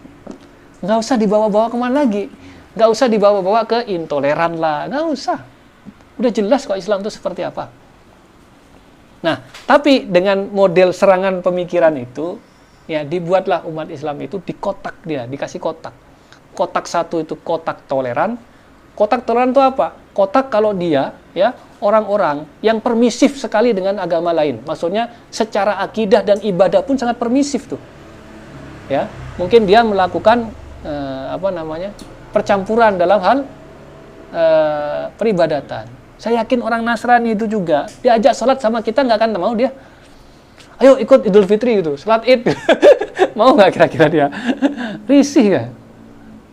Nggak usah dibawa-bawa kemana lagi, nggak usah dibawa-bawa ke intoleran lah, nggak usah. Udah jelas kok Islam itu seperti apa. Nah, tapi dengan model serangan pemikiran itu, ya dibuatlah umat Islam itu dikotak dia, dikasih kotak. Kotak satu itu kotak toleran. Kotak toleran itu apa? Kotak kalau dia, ya orang-orang yang permisif sekali dengan agama lain. Maksudnya secara akidah dan ibadah pun sangat permisif tuh. Ya, mungkin dia melakukan percampuran dalam hal peribadatan. Saya yakin orang Nasrani itu juga diajak sholat sama kita nggak akan mau dia. Ayo ikut Idul Fitri gitu, sholat Id. Mau nggak kira-kira dia? Risih kan?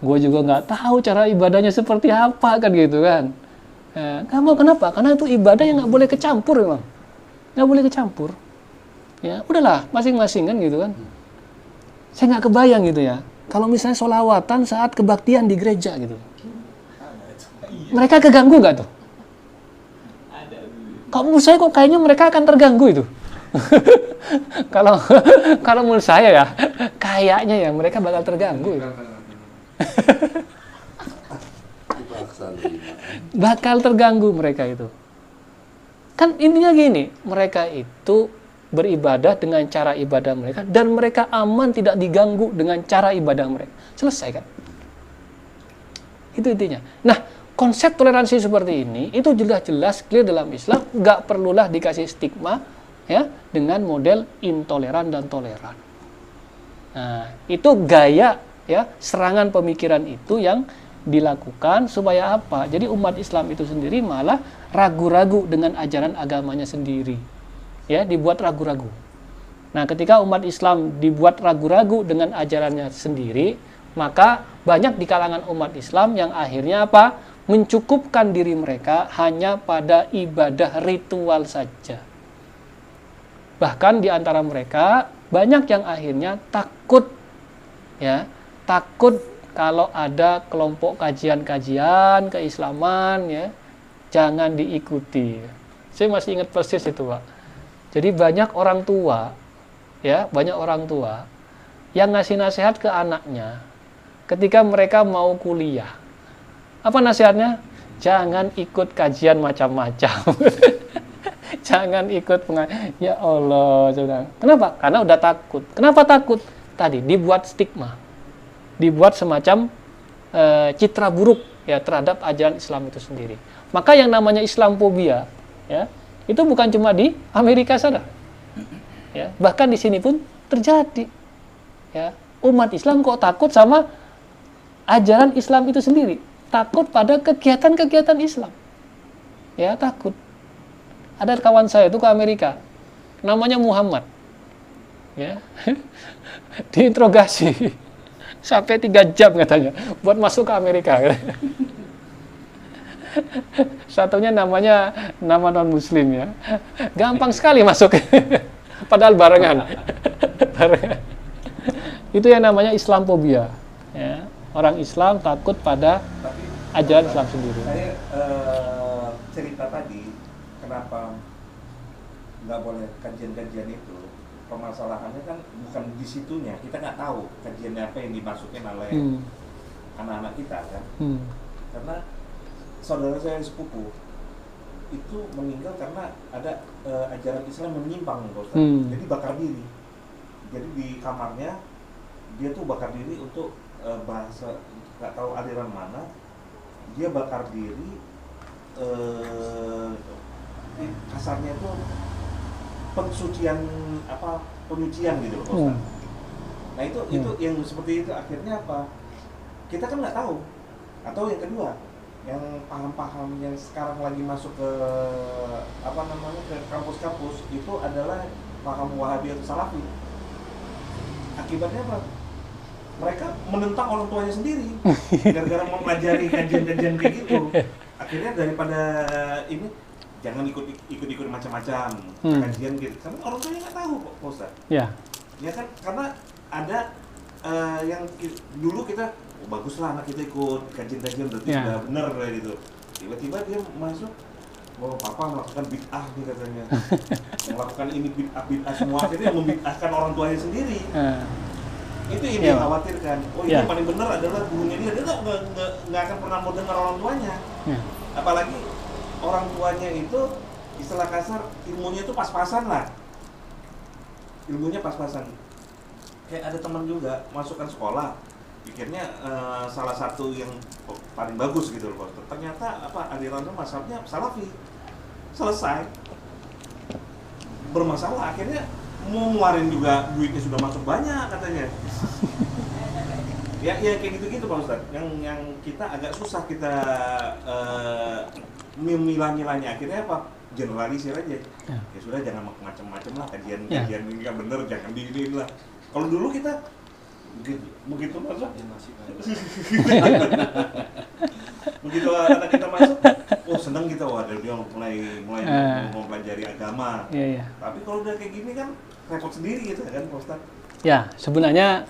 Gue juga nggak tahu cara ibadahnya seperti apa kan gitu kan. Nggak mau, kenapa? Karena itu ibadah yang nggak boleh kecampur memang. Nggak boleh kecampur. Ya udahlah, masing-masing kan gitu kan. Saya nggak kebayang gitu ya. Kalau misalnya sholawatan saat kebaktian di gereja gitu. Mereka keganggu nggak tuh? Kalau menurut saya kok kayaknya mereka akan terganggu itu. Kalau menurut saya ya, kayaknya ya mereka bakal terganggu itu. Bakal terganggu mereka itu. Kan intinya gini, mereka itu beribadah dengan cara ibadah mereka dan mereka aman tidak diganggu dengan cara ibadah mereka. Selesai kan? Itu intinya. Nah, konsep toleransi seperti ini itu jelas-jelas clear dalam Islam, nggak perlulah dikasih stigma ya dengan model intoleran dan toleran. Nah, itu gaya ya serangan pemikiran itu yang dilakukan supaya apa? Jadi umat Islam itu sendiri malah ragu-ragu dengan ajaran agamanya sendiri. Ya, dibuat ragu-ragu. Nah, ketika umat Islam dibuat ragu-ragu dengan ajarannya sendiri, maka banyak di kalangan umat Islam yang akhirnya apa? Mencukupkan diri mereka hanya pada ibadah ritual saja. Bahkan di antara mereka banyak yang akhirnya takut ya, takut kalau ada kelompok kajian-kajian keislaman ya, jangan diikuti. Saya masih ingat persis itu, Pak. Jadi banyak orang tua ya, banyak orang tua yang ngasih nasihat ke anaknya ketika mereka mau kuliah. Apa nasihatnya? Jangan ikut kajian macam-macam. Jangan ikut ya Allah, saudara. Kenapa? Karena udah takut. Kenapa takut? Tadi dibuat stigma. Dibuat semacam citra buruk ya terhadap ajaran Islam itu sendiri. Maka yang namanya Islamophobia ya, itu bukan cuma di Amerika saja. Ya, bahkan di sini pun terjadi. Ya, umat Islam kok takut sama ajaran Islam itu sendiri? Takut pada kegiatan-kegiatan Islam. Ya, takut. Ada kawan saya itu ke Amerika, namanya Muhammad. Ya. Diinterogasi sampai 3 jam katanya buat masuk ke Amerika. Satunya namanya nama non-muslim ya. Gampang sekali masuk. Padahal barengan. Itu yang namanya Islamophobia. Ya. Orang Islam takut pada ajaran Islam sendiri. Saya cerita tadi kenapa nggak boleh kajian-kajian itu, permasalahannya kan bukan di situnya. Kita nggak tahu kajiannya apa yang dimasukin oleh anak-anak kita kan. Karena saudara saya sepupu itu meninggal karena ada ajaran Islam yang menyimpang, Pak Ustaz. Jadi bakar diri. Jadi di kamarnya dia tuh bakar diri untuk bahasa nggak tahu aliran mana, dia bakar diri, kasarnya tuh pensucian penyucian gitu loh, Pak Ustaz. Nah itu yang seperti itu akhirnya apa? Kita kan nggak tahu. Atau yang kedua, yang paham-paham yang sekarang lagi masuk ke ke kampus-kampus itu adalah paham Wahabi atau Salafi. Akibatnya apa? Mereka menentang orang tuanya sendiri gara-gara mempelajari kajian-kajian kayak gitu. Akhirnya daripada ini jangan ikut macam-macam kajian gitu. Karena orang tuanya nggak tahu, Pak Ustaz. Ya kan, karena ada yang dulu kita baguslah anak kita ikut kajian-kajian berarti sudah benar kayak gitu. Tiba-tiba dia masuk, papa melakukan bid'ah nih katanya. Melakukan ini bid'ah semua, akhirnya membid'ahkan orang tuanya sendiri. Itu yang dia khawatirkan. Ini yang paling benar adalah gurunya dia nggak akan pernah mau dengar orang tuanya. Apalagi orang tuanya itu istilah kasar ilmunya itu pas-pasan lah. Ilmunya pas-pasan. Kayak ada teman juga masukkan sekolah, pikirnya salah satu yang paling bagus gitu loh. Ternyata alirannya mazhabnya Salafi. Selesai bermasalah, akhirnya mau ngeluarin juga duitnya sudah masuk banyak katanya. ya kayak gitu-gitu Pak Ustadz. Yang kita agak susah kita memilah-milahnya. Akhirnya apa? Generalisir aja. Ya sudah, jangan macam-macam lah kajian ini nggak bener, jangan di lah. Kalau dulu kita begitu masuk, begitu anak kita masuk, seneng kita, dia mulai mau pelajari agama. Tapi kalau udah kayak gini kan repot sendiri gitu kan, Pak Ustadz. Ya, sebenarnya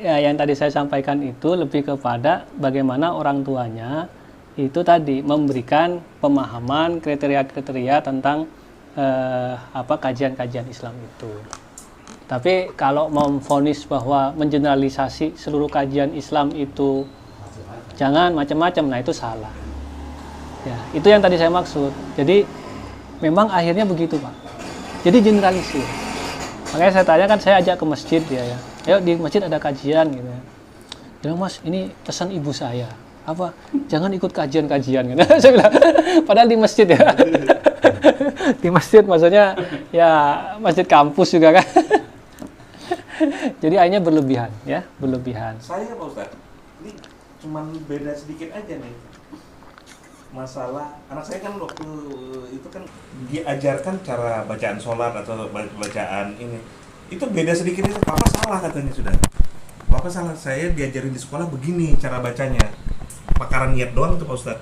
yang tadi saya sampaikan itu lebih kepada bagaimana orang tuanya itu tadi memberikan pemahaman kriteria-kriteria tentang kajian-kajian Islam itu. Tapi kalau memvonis bahwa mengeneralisasi seluruh kajian Islam itu jangan macam-macam, nah itu salah. Ya, itu yang tadi saya maksud. Jadi memang akhirnya begitu, Pak. Jadi generalisir. Makanya saya tanya kan, saya ajak ke masjid dia ya. Ayo di masjid ada kajian gitu ya. Bilang, Mas, ini pesan ibu saya. Apa? Jangan ikut kajian-kajian gitu. Saya bilang, padahal di masjid ya. Di masjid maksudnya ya masjid kampus juga kan. Jadi akhirnya berlebihan ya, berlebihan. Saya Pak Ustadz, ini cuman beda sedikit aja nih. Masalah anak saya kan waktu itu kan diajarkan cara bacaan sholat atau bacaan ini. Itu beda sedikit itu, Papa salah katanya sudah. Papa salah, saya diajarin di sekolah begini cara bacanya. Pakaran niat doang tuh Pak Ustadz.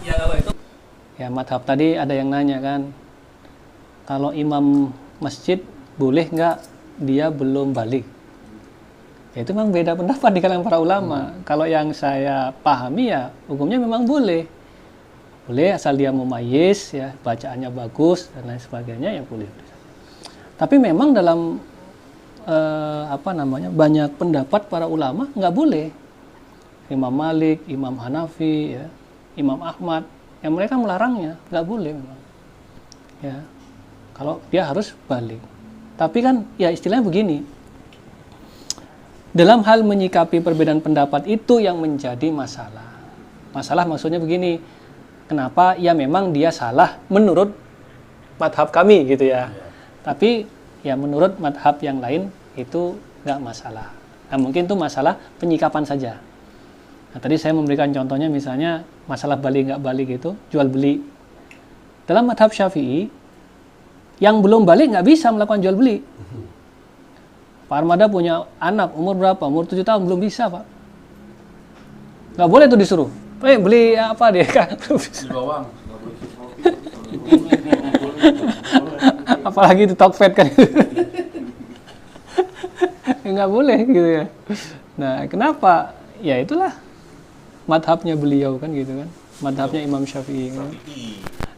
Ya kalau itu. Ya madhab tadi ada yang nanya kan. Kalau imam masjid boleh nggak dia belum balik? Ya itu memang beda pendapat di kalangan para ulama. Kalau yang saya pahami ya hukumnya memang boleh. Boleh asal dia mumayyiz ya, bacaannya bagus dan lain sebagainya ya boleh. Tapi memang dalam banyak pendapat para ulama nggak boleh. Imam Malik, Imam Hanafi, ya, Imam Ahmad, yang mereka melarangnya nggak boleh memang. Ya. Kalau dia harus balik. Tapi kan ya istilahnya begini. Dalam hal menyikapi perbedaan pendapat itu yang menjadi masalah. Masalah maksudnya begini. Kenapa? Ya memang dia salah menurut madhab kami gitu ya. Tapi ya menurut madhab yang lain itu nggak masalah. Nah mungkin itu masalah penyikapan saja. Nah tadi saya memberikan contohnya misalnya masalah balik nggak balik itu jual beli. Dalam madhab Syafi'i yang belum balik nggak bisa melakukan jual beli. Pak Armada punya anak umur berapa? Umur 7 tahun belum bisa Pak. Nggak boleh tuh disuruh. Beli apa deh kan? Beli bawang. Apalagi itu Tokped kan. Nggak boleh gitu ya. Nah kenapa? Ya itulah madhabnya beliau kan gitu kan. Madhabnya Imam Syafi'i kan.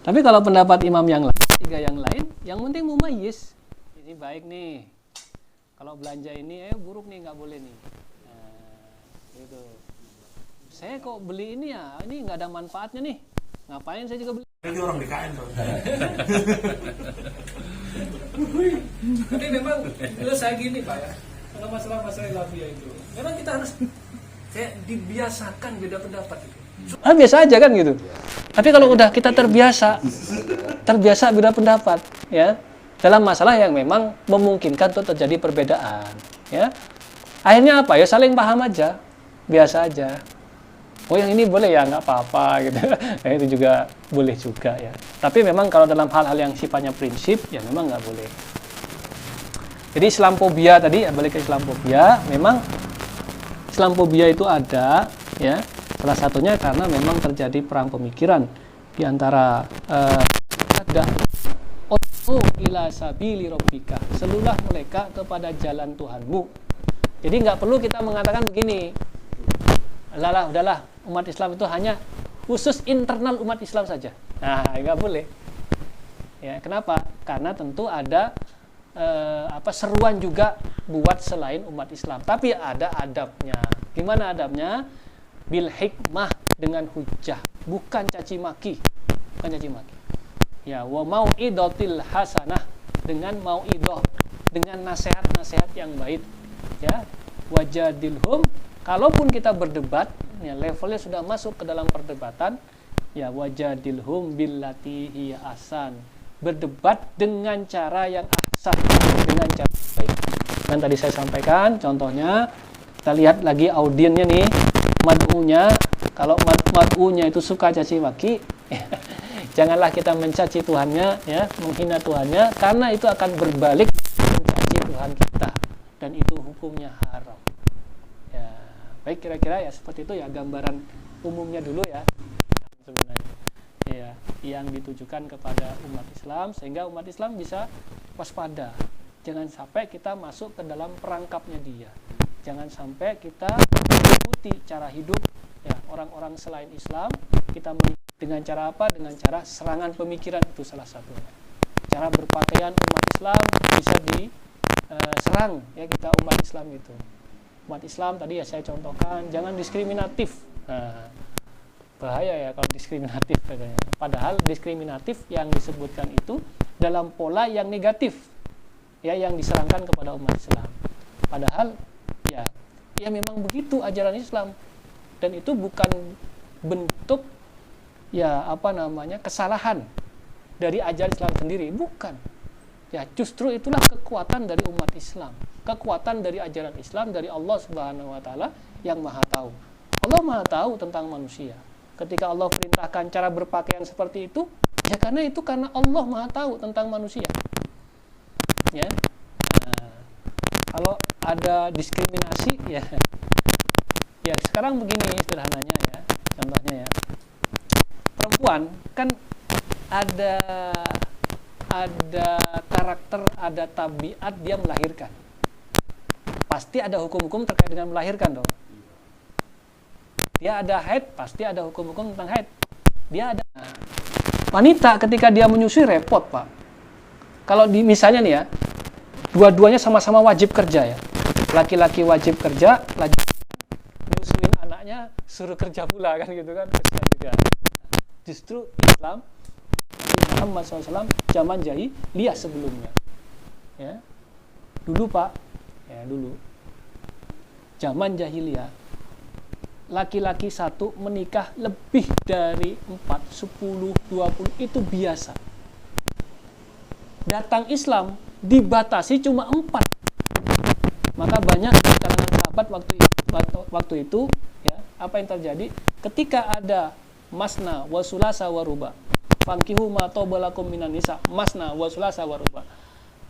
Tapi kalau pendapat imam yang lain, 3 yang lain, yang penting mumayyiz. Ini baik nih. Kalau belanja ini, buruk nih, nggak boleh nih. Nah, gitu. saya kok beli ini ya, ini nggak ada manfaatnya nih. Ngapain saya juga beli? Ini orang DKN tuh. Tapi memang menurut saya gini Pak ya, kalau masalah ilmiah itu, memang kita harus kayak dibiasakan beda pendapat itu. Biasa aja kan gitu. Tapi kalau udah kita terbiasa beda pendapat, ya, dalam masalah yang memang memungkinkan untuk terjadi perbedaan, ya, akhirnya apa ya, saling paham aja, biasa aja. Oh yang ini boleh ya, nggak apa-apa gitu. Nah, itu juga boleh juga ya. Tapi memang kalau dalam hal-hal yang sifatnya prinsip, ya memang nggak boleh. Jadi Islamophobia tadi, ya, balik ke Islamophobia, memang Islamophobia itu ada, ya. Salah satunya karena memang terjadi perang pemikiran di antara ada ila sabili rabbika, seluruh mereka kepada jalan Tuhanmu. Jadi nggak perlu kita mengatakan begini, udahlah, umat Islam itu hanya khusus internal umat Islam saja. Nah, nggak boleh. Ya, kenapa? Karena tentu ada seruan juga buat selain umat Islam. Tapi ada adabnya. Gimana adabnya? Bil hikmah, dengan hujah, bukan caci maki. Bukan caci maki. Ya, wa mau'idotil hasanah, dengan mau'idoh, dengan nasihat-nasihat yang baik. Ya, wajadilhum, kalaupun kita berdebat, ya, levelnya sudah masuk ke dalam perdebatan, ya, wajadilhum billati hiya ahsan, berdebat dengan cara yang ahsan, dengan cara baik. Dan tadi saya sampaikan contohnya, kita lihat lagi audiennya nih, mad'unya. Kalau mad'unya itu suka caci maki, janganlah kita mencaci Tuhannya, ya, menghina Tuhannya, karena itu akan berbalik mencaci Tuhan kita, dan itu hukumnya haram. Ya, baik, kira-kira ya seperti itu ya gambaran umumnya dulu ya sebenarnya. Ya, yang ditujukan kepada umat Islam sehingga umat Islam bisa waspada. Jangan sampai kita masuk ke dalam perangkapnya dia. Jangan sampai kita mengikuti cara hidup, ya, orang-orang selain Islam. Kita dengan cara apa? Dengan cara serangan pemikiran, itu salah satunya. Cara berpakaian umat Islam bisa diserang, ya, kita umat Islam itu. Umat Islam tadi ya saya contohkan, jangan diskriminatif. Nah, bahaya ya kalau diskriminatif katanya. Padahal diskriminatif yang disebutkan itu dalam pola yang negatif, ya, yang diserangkan kepada umat Islam. Padahal ya memang begitu ajaran Islam, dan itu bukan bentuk kesalahan dari ajaran Islam sendiri, bukan. Ya, justru itulah kekuatan dari umat Islam, kekuatan dari ajaran Islam dari Allah Subhanahu wa taala yang Maha Tahu. Allah Maha Tahu tentang manusia. Ketika Allah perintahkan cara berpakaian seperti itu, ya karena Allah Maha Tahu tentang manusia. Ya. Nah, kalau ada diskriminasi, ya sekarang begini sederhananya, ya, contohnya ya, perempuan kan ada karakter, ada tabiat dia melahirkan. Pasti ada hukum-hukum terkait dengan melahirkan dong. Dia ada haid, pasti ada hukum-hukum tentang haid. Dia ada wanita ketika dia menyusui repot, Pak. Kalau misalnya nih ya, dua-duanya sama-sama wajib kerja ya. Laki-laki wajib kerja, nyusuin anaknya suruh kerja pula kan gitu kan, kasihan juga. Justru Islam Muhammad SAW zaman jahiliyah sebelumnya, ya, dulu Pak, ya, dulu zaman jahiliyah laki-laki satu menikah lebih dari 4, 10, 20 itu biasa. Datang Islam dibatasi cuma 4. Maka banyak di kalangan sahabat waktu itu, ya, apa yang terjadi ketika ada masna wa sulasa wa ruba, fankihu ma tobalakum minan nisa, masna wa sulasa wa ruba.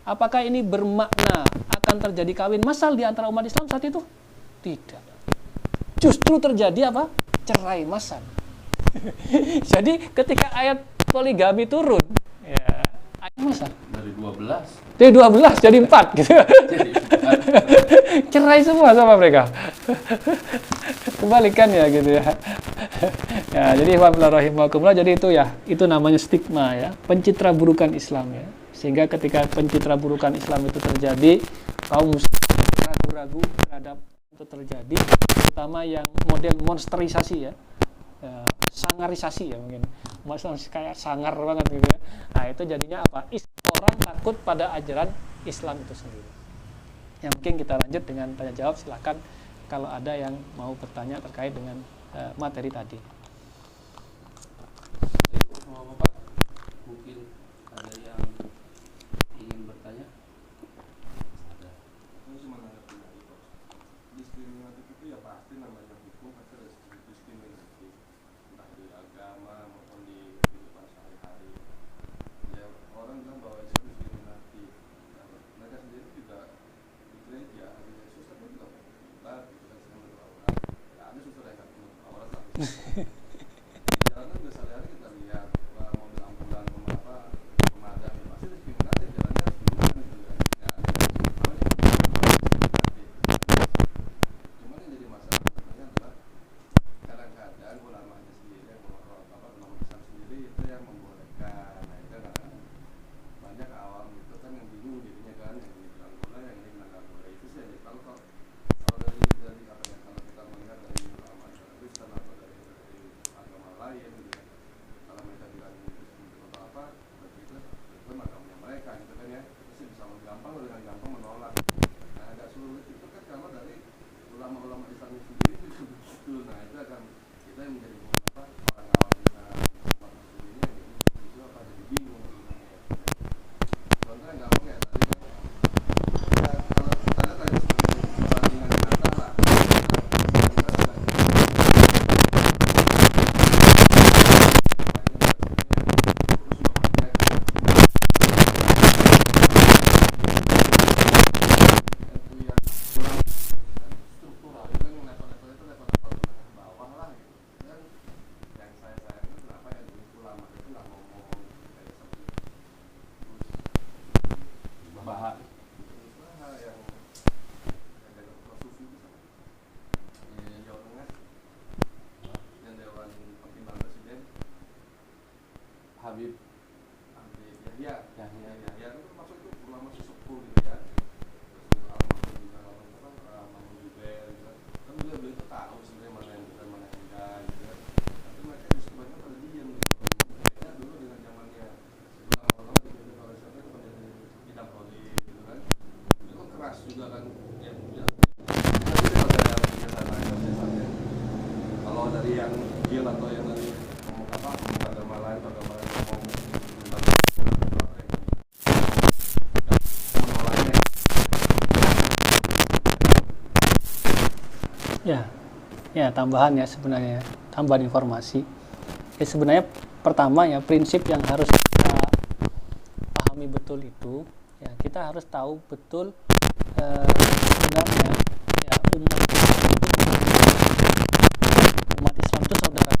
Apakah ini bermakna akan terjadi kawin massal di antara umat Islam saat itu? Tidak. Justru terjadi apa? Cerai massal. Jadi ketika ayat poligami turun, ya, ayat massal Dari 12 jadi 4 gitu. Cerai semua sama mereka. Kebalikan ya gitu ya. Ya, jadi rahimakumullah, jadi itu ya, itu namanya stigma ya, pencitra burukan Islam ya. Sehingga ketika pencitra burukan Islam itu terjadi, kaum muslim ragu-ragu terhadap itu terjadi, terutama yang model monsterisasi ya, sangarisasi ya mungkin, maksudnya kayak sangar banget gitu ya. Nah itu jadinya apa? Orang takut pada ajaran Islam itu sendiri. Yang mungkin kita lanjut dengan tanya jawab, silakan kalau ada yang mau bertanya terkait dengan materi tadi. Bapak, mungkin ada yang ingin bertanya? Ada. Saya cuma nanggapi lagi kok. Diskriminatif itu ya pasti namanya hukum pasti ada diskriminatif, entah di agama maupun di kehidupan sehari-hari. Ya orang bilang bahwa Yesus diskriminatif. Nah, mereka sendiri juga di gereja, di Yesus kan juga kita gitu kan sering beraurat. Ya ada suster yang nggak punya aurat tapi di jalanan juga sehari-hari kita lihat mobil ambulan pemadam ya pasti diskriminatif, jalannya harus duluan gitu kan. Ya, namanya cuman yang jadi masalah sebenarnya adalah kadang-kadang ulamanya sendiri yang ulama Islam sendiri itu yang membolehkan. Nah itu kan banyak awam itu kan yang bingung jadinya kan, yang ini bilang boleh, yang ini bilang nggak boleh. Itu sih aja. Kalau dari apa ya, kalau kita melihat dari ulama Kristen atau dari agama lain gitu kan, kalau mereka bilang ini Kristen atau apa, berarti itu agamanya mereka gitu kan ya. Itu sih bisa gampang dengan gampang menolak. Nah agak sulit itu kan kalau dari ulama-ulama Islam sendiri itu betul. Nah itu akan kita yang menjadi orang awam kita umat muslim ini yang itu apa jadi bingung sebenarnya. Contohnya gampang ya tadi kan, ya, kalau kita lihat tadi sebagai perbandingan nyata lah, kita sedang struktural itu kan level-level itu level-level menengah bawah lah gitu. Dan yang saya sayang itu kenapa ya dulu ulama itu nggak ngomong kayak seperti terus bahas yang dari sufi itu sama yang Jawa Tengah yang Dewan Pertimbangan Presiden Habib Yahya Yahya. Yahya itu maksud itu ulama sesepuh gitu ya. Terus almarhum juga almarhum Jubair gitu kan. Kan beliau itu tahu sebenarnya mana yang benar mana yang enggak gitu kan. Tapi mereka justru banyak pada diam gitu. Ya dulu dengan zamannya sebelum awal-awal dipimpin oleh siapa itu menjadi bidang poli gitu kan. Itu kan keras juga kan ya. Tapi kalau dari yang biasa kalau dari yang gil atau yang dari agama lain ngomong tentang menolaknya. Ya tambahan ya sebenarnya, tambahan informasi. Ya sebenarnya pertama ya prinsip yang harus kita pahami betul itu, ya kita harus tahu betul sebenarnya ya umat Islam itu saudara.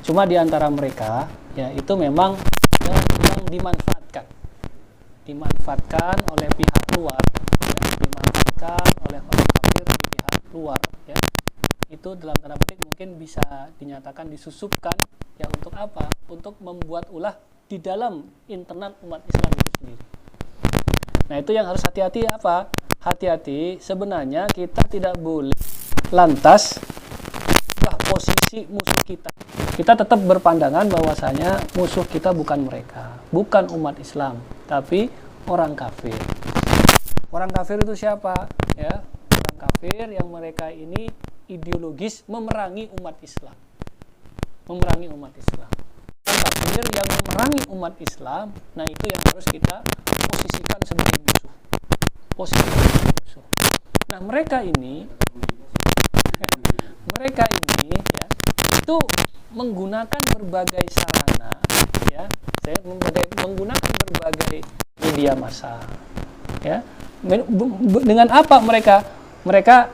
Cuma di antara mereka ya itu memang yang dimanfaatkan oleh pihak luar, ya, dimanfaatkan oleh orang kafir di pihak luar ya. Itu dalam tanda petik mungkin bisa dinyatakan disusupkan ya untuk apa? Untuk membuat ulah di dalam internal umat Islam itu sendiri. Nah, itu yang harus hati-hati apa? Hati-hati sebenarnya kita tidak boleh lantas posisi musuh kita. Kita tetap berpandangan bahwasanya musuh kita bukan mereka, bukan umat Islam, tapi orang kafir. Orang kafir itu siapa? Ya, orang kafir yang mereka ini ideologis memerangi umat Islam. Memerangi umat Islam. Orang kafir yang memerangi umat Islam, nah itu yang harus kita posisikan sebagai musuh. Posisikan sebagai musuh. Nah, mereka ini ya itu menggunakan berbagai sarana ya, menggunakan berbagai media massa ya. Dengan apa mereka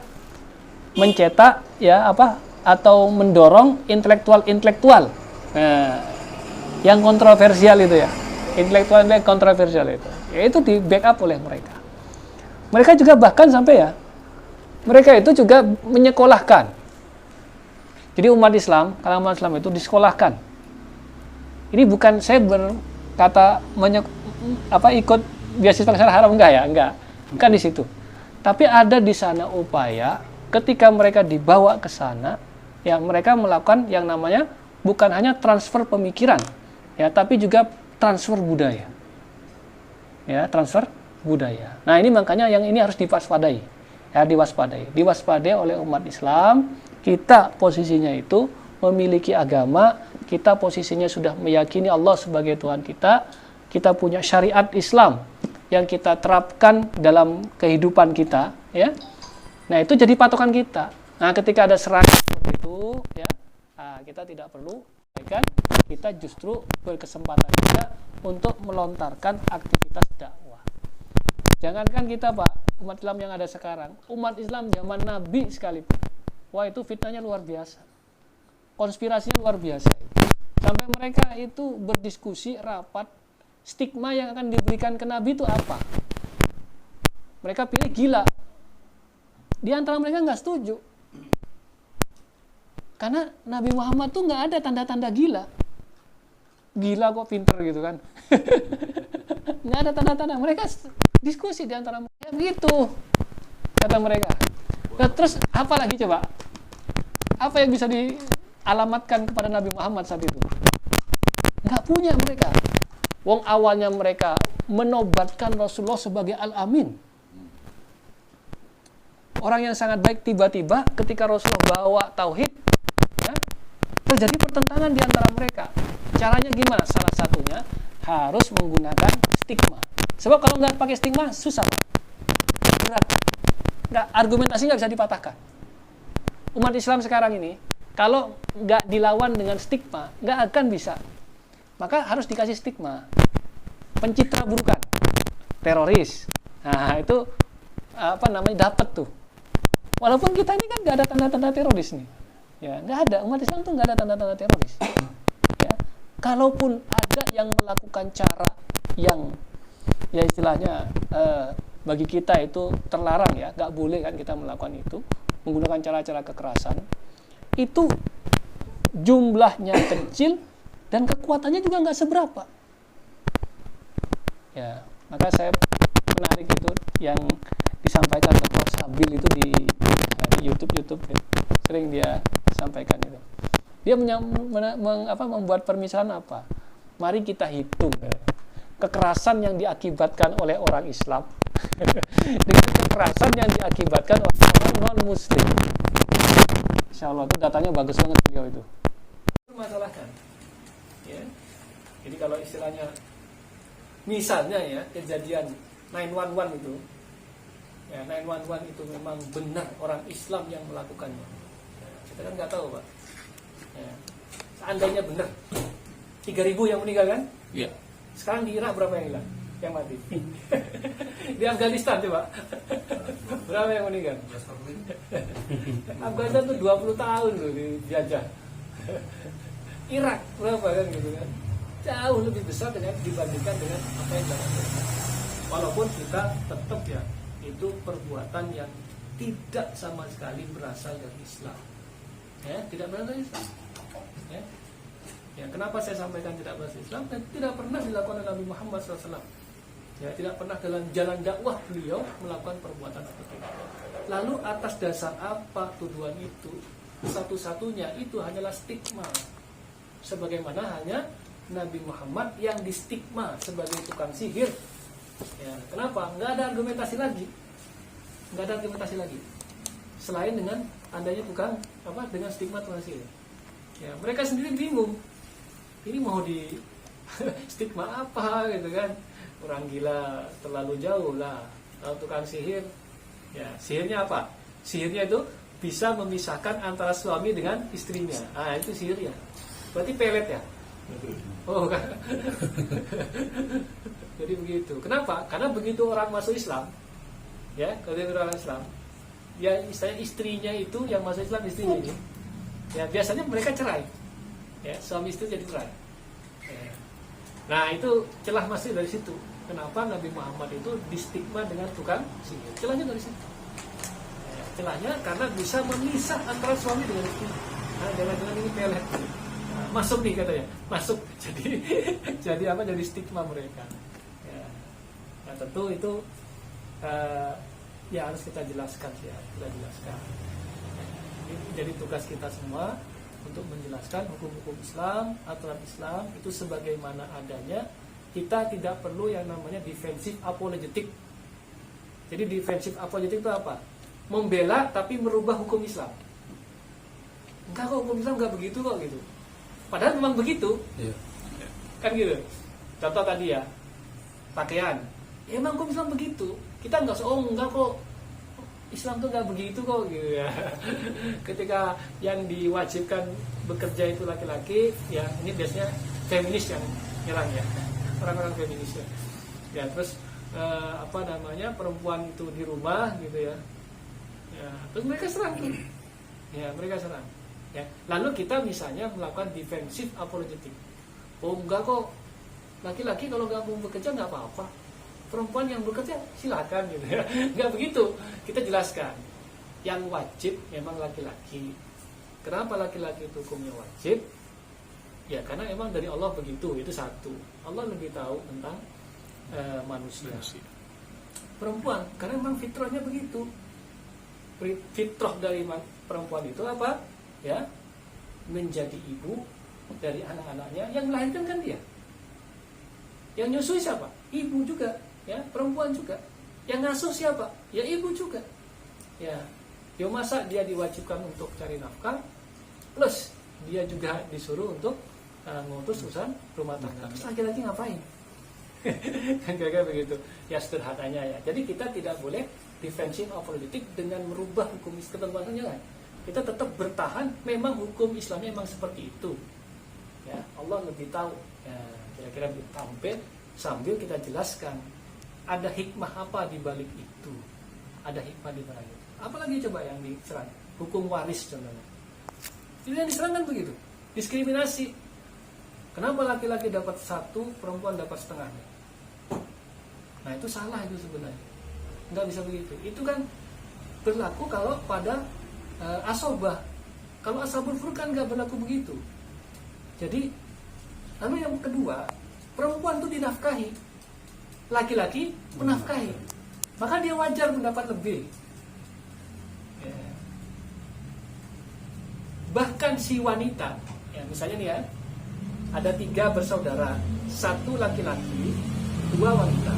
mencetak ya apa atau mendorong intelektual yang kontroversial itu ya, intelektual kontroversial itu di backup oleh mereka juga bahkan sampai ya mereka itu juga menyekolahkan. Jadi umat Islam, kalangan umat Islam itu disekolahkan. Ini bukan saya berkata ikut beasiswa kesana haram, enggak. Bukan di situ. Tapi ada di sana upaya ketika mereka dibawa ke sana, ya mereka melakukan yang namanya bukan hanya transfer pemikiran, ya, tapi juga transfer budaya. Ya, transfer budaya. Nah, ini makanya yang ini harus diwaspadai. Ya, diwaspadai oleh umat Islam. Kita posisinya itu memiliki agama, kita posisinya sudah meyakini Allah sebagai Tuhan kita. Kita punya syariat Islam yang kita terapkan dalam kehidupan kita, ya. Nah, itu jadi patokan kita. Nah, ketika ada serangan seperti itu, ya, kita tidak perlu, kan? Kita justru berkesempatan juga untuk melontarkan aktivitas dakwah. Jangankan kita, Pak, umat Islam yang ada sekarang, umat Islam zaman Nabi sekalipun, wah itu fitnahnya luar biasa, konspirasinya luar biasa. Sampai mereka itu berdiskusi rapat, stigma yang akan diberikan ke Nabi itu apa? Mereka pilih gila. Di antara mereka nggak setuju. Karena Nabi Muhammad tuh nggak ada tanda-tanda gila. Gila kok pinter gitu kan. Nggak ada tanda-tanda. Mereka diskusi di antara mereka. Begitu kata mereka. Nah, terus apa lagi coba? Apa yang bisa dialamatkan kepada Nabi Muhammad saat itu? Nggak punya mereka. Wong awalnya mereka menobatkan Rasulullah sebagai Al-Amin. Orang yang sangat baik, tiba-tiba ketika Rasulullah bawa tauhid, ya, terjadi pertentangan di antara mereka. Caranya gimana? Salah satunya harus menggunakan stigma. Sebab kalau nggak pakai stigma, susah, Pak. Berat. Nggak, argumentasi nggak bisa dipatahkan. Umat Islam sekarang ini, kalau nggak dilawan dengan stigma, nggak akan bisa. Maka harus dikasih stigma. Pencitra burukan, teroris. Nah, itu apa namanya, dapat tuh. Walaupun kita ini kan nggak ada tanda-tanda teroris nih. Ya, nggak ada. Umat Islam tuh nggak ada tanda-tanda teroris. Ya. Kalaupun ada yang melakukan cara yang ya istilahnya bagi kita itu terlarang, ya, nggak boleh kan kita melakukan itu, menggunakan cara-cara kekerasan, itu jumlahnya kecil dan kekuatannya juga nggak seberapa. Ya, maka saya menarik itu yang disampaikan oleh Prof. Sabil itu di YouTube ya. Sering dia sampaikan itu. Dia membuat permisalan apa? Mari kita hitung kekerasan yang diakibatkan oleh orang Islam dengan kekerasan yang diakibatkan oleh orang non-Muslim. Insya Allah itu datanya bagus banget beliau itu. Permasalahkan. Ya. Jadi kalau istilahnya, misalnya ya kejadian 911 itu, ya 911 itu memang benar orang Islam yang melakukannya. Ya, kita kan nggak tahu, Pak. Ya. Seandainya benar, 3.000 yang meninggal kan? Iya. Sekarang di Irak berapa yang hilang? Yang mati? Di Afghanistan coba. Berapa yang meninggal? Afghanistan tuh 20 tahun loh dijajah. Irak berapa kan gitu kan? Jauh lebih besar dibandingkan dengan apa yang dilakukan. Walaupun kita tetap ya, itu perbuatan yang tidak sama sekali berasal dari Islam. Ya, tidak berasal dari Islam. Ya. Ya, kenapa saya sampaikan tidak berasal dari Islam? Dan tidak pernah dilakukan oleh Nabi Muhammad SAW. Ya, tidak pernah dalam jalan dakwah beliau melakukan perbuatan seperti itu. Lalu atas dasar apa tuduhan itu? Satu-satunya itu hanyalah stigma. Sebagaimana hanya Nabi Muhammad yang distigma sebagai tukang sihir. Ya, kenapa? Nggak ada argumentasi lagi. Nggak ada argumentasi lagi. Selain dengan adanya tukang dengan stigma tukang sihir. Ya, mereka sendiri bingung. Ini mau di stigma apa gitu kan? Orang gila terlalu jauh lah. Kalau tukang sihir, ya sihirnya apa? Sihirnya itu bisa memisahkan antara suami dengan istrinya. Ah, itu sihirnya. Berarti pelet ya? Oh kan? Jadi begitu. Kenapa? Karena begitu orang masuk Islam, ya, kalau dia orang Islam, ya istilahnya istrinya itu yang masuk Islam istrinya ini, ya biasanya mereka cerai, ya suami istri jadi cerai. Ya. Nah itu celah masih dari situ. Kenapa Nabi Muhammad itu distigma dengan tukang sihir? Celahnya dari situ. Ya, celahnya karena bisa memisah antara suami dengan istri. Nah, jangan-jangan ini pelet. Masuk nih katanya, masuk jadi apa, jadi stigma mereka ya. Nah tentu itu ya harus kita jelaskan ya, kita jelaskan Jadi tugas kita semua untuk menjelaskan hukum-hukum Islam, aturan Islam itu sebagaimana adanya. Kita tidak perlu yang namanya defensif apologetik. Jadi defensif apologetik itu apa? Membela tapi merubah hukum Islam. Enggak kok, hukum Islam enggak begitu kok gitu. Padahal memang begitu. Iya. Kan gitu. Contoh tadi ya, pakaian. Ya, emang hukum Islam begitu. Kita enggak enggak kok. Islam tuh enggak begitu kok gitu ya. Ketika yang diwajibkan bekerja itu laki-laki, ya ini biasanya feminis yang nyerang ya. Orang-orang feminis ya. Ya, terus perempuan itu di rumah gitu ya. Ya, terus mereka serang tuh. Ya, mereka serang. Ya. Lalu kita misalnya melakukan defensif apologetik. Oh enggak kok, laki-laki kalau nggak mau bekerja nggak apa-apa, perempuan yang bekerja silakan gitu ya. Nggak begitu, kita jelaskan. Yang wajib memang laki-laki. Kenapa laki-laki itu hukumnya wajib? Ya karena emang dari Allah begitu, itu satu. Allah lebih tahu tentang manusia. Perempuan, karena memang fitrahnya begitu. Fitrah dari perempuan itu apa? Ya, menjadi ibu dari anak-anaknya, yang melahirkan kan dia. Yang nyusui siapa? Ibu juga, ya, perempuan juga. Yang ngasuh siapa? Ya ibu juga. Ya, masa dia diwajibkan untuk cari nafkah, plus dia juga disuruh untuk ngutus urusan rumah tangga. Terus laki-laki ngapain? Kan kira-kira begitu. Ya sederhananya ya. Jadi kita tidak boleh defensif apologetik dengan merubah hukum ketentuan jangan. Kita tetap bertahan. Memang hukum Islamnya memang seperti itu. Ya, Allah lebih tahu. Ya, kira-kira sambil kita jelaskan ada hikmah apa di balik itu. Ada hikmah di balik itu. Apalagi coba yang diserang? Hukum waris contohnya. Itu yang diserang kan begitu. Diskriminasi. Kenapa laki-laki dapat satu, perempuan dapat setengahnya? Nah itu salah itu sebenarnya. Nggak bisa begitu. Itu kan berlaku kalau pada asobah. Kalau ashabul furud kan nggak berlaku begitu. Jadi, lalu yang kedua, perempuan itu dinafkahi, laki-laki menafkahi, maka dia wajar mendapat lebih. Ya. Bahkan si wanita, ya misalnya nih ya, ada 3 bersaudara, 1 laki-laki, 2 wanita.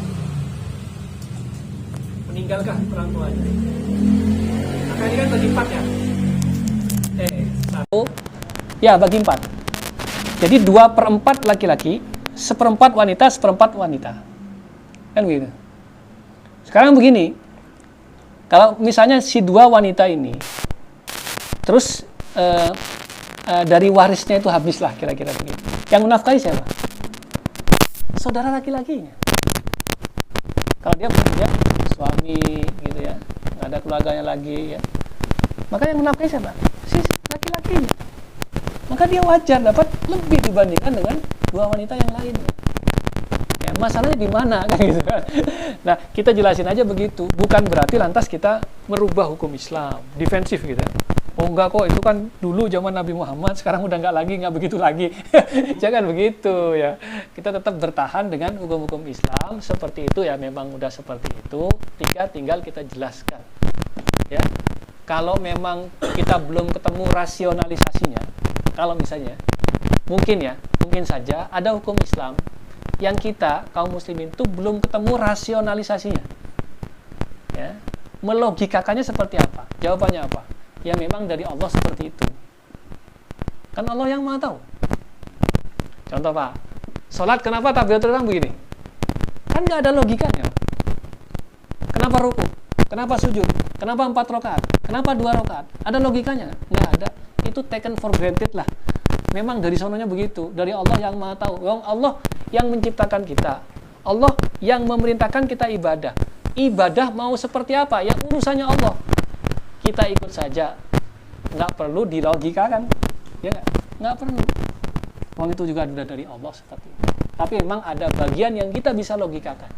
Meninggalkah orang tuanya? Maka ini kan bagi 4 ya. 1, ya bagi 4. Jadi 2/4 laki-laki, 1/4 wanita, 1/4 wanita. Kan begitu. Sekarang begini, kalau misalnya si 2 wanita ini, terus dari warisnya itu habislah kira-kira begitu. Yang menafkahi siapa? Saudara laki-lakinya. Kalau dia punya suami gitu ya, nggak ada keluarganya lagi ya, maka yang menafkahi siapa? Si laki-lakinya. Maka dia wajar dapat lebih dibandingkan dengan 2 wanita yang lainnya. Ya, masalahnya di mana kan gitu kan. Nah, kita jelasin aja begitu. Bukan berarti lantas kita merubah hukum Islam, defensif gitu. Oh enggak kok, itu kan dulu zaman Nabi Muhammad, sekarang udah nggak begitu lagi. Jangan begitu ya. Kita tetap bertahan dengan hukum-hukum Islam seperti itu ya, memang udah seperti itu. Tinggal kita jelaskan. Ya. Kalau memang kita belum ketemu rasionalisasinya, kalau misalnya mungkin saja ada hukum Islam yang kita kaum muslimin itu belum ketemu rasionalisasinya. Ya. Melogikakannya seperti apa? Jawabannya apa? Ya memang dari Allah seperti itu. Kan Allah yang Maha tahu. Contoh Pak, sholat kenapa takbiratul ihram begini? Kan nggak ada logikanya. Kenapa ruku? Kenapa sujud? Kenapa 4 rakaat? Kenapa 2 rakaat? Ada logikanya? Nggak ada. Itu taken for granted lah. Memang dari sononya begitu. Dari Allah yang Maha tahu. Allah yang menciptakan kita. Allah yang memerintahkan kita ibadah. Ibadah mau seperti apa? Ya urusannya Allah. Kita ikut saja, nggak perlu dilogikakan, ya nggak perlu. Uang itu juga sudah dari Allah seperti itu. Tapi memang ada bagian yang kita bisa logikakan.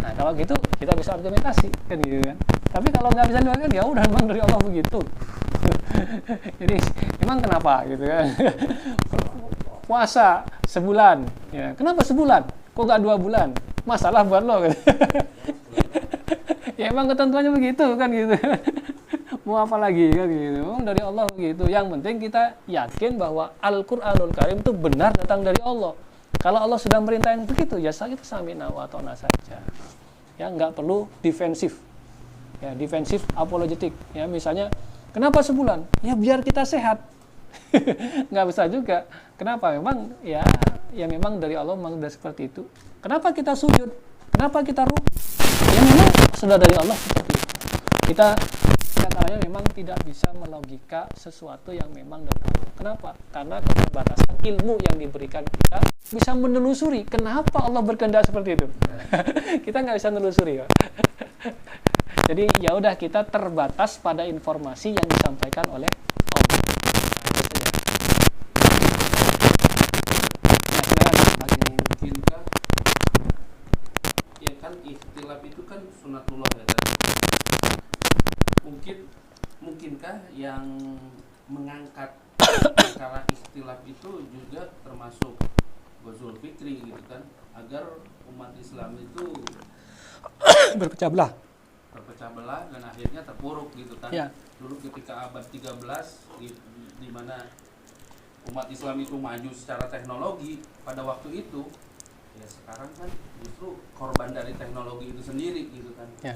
Nah kalau gitu kita bisa argumentasi, kan gitu kan. Tapi kalau nggak bisa logikakan, ya udah memang dari Allah begitu. Jadi memang kenapa gitu kan? Puasa sebulan, ya kenapa sebulan? Kok nggak 2 bulan? Masalah buat lo. Gitu. Ya emang ketentuannya begitu kan gitu. Mau apa lagi kan gitu. Dari Allah begitu. Yang penting kita yakin bahwa Al-Qur'anul Karim itu benar datang dari Allah. Kalau Allah sudah merintahin begitu, ya kita sami'na wa ata'na saja. Ya, nggak perlu defensif. Ya, defensif apologetik. Ya, misalnya, kenapa sebulan? Ya biar kita sehat. Nggak bisa juga. Kenapa? Memang ya memang dari Allah memang sudah seperti itu. Kenapa kita sujud? Kenapa kita rukuk? Ya memang sudah dari Allah seperti itu. Kita katanya memang tidak bisa melogika sesuatu yang memang dari Allah. Kenapa? Karena keterbatasan ilmu yang diberikan kita bisa menelusuri kenapa Allah berkehendak seperti itu. Kita nggak bisa menelusuri, ya. Jadi ya udah kita terbatas pada informasi yang disampaikan oleh Allah. Mungkinkah ya kan ikhtilaf itu kan sunatullah ya kan? Mungkinkah yang mengangkat perkara ikhtilaf itu juga termasuk Ghazul Fikri gitu kan, agar umat Islam itu Berpecah belah. dan akhirnya terpuruk gitu kan. Ya. Dulu ketika abad 13 di mana umat Islam itu maju secara teknologi pada waktu itu, ya sekarang kan justru korban dari teknologi itu sendiri gitu kan. Ya.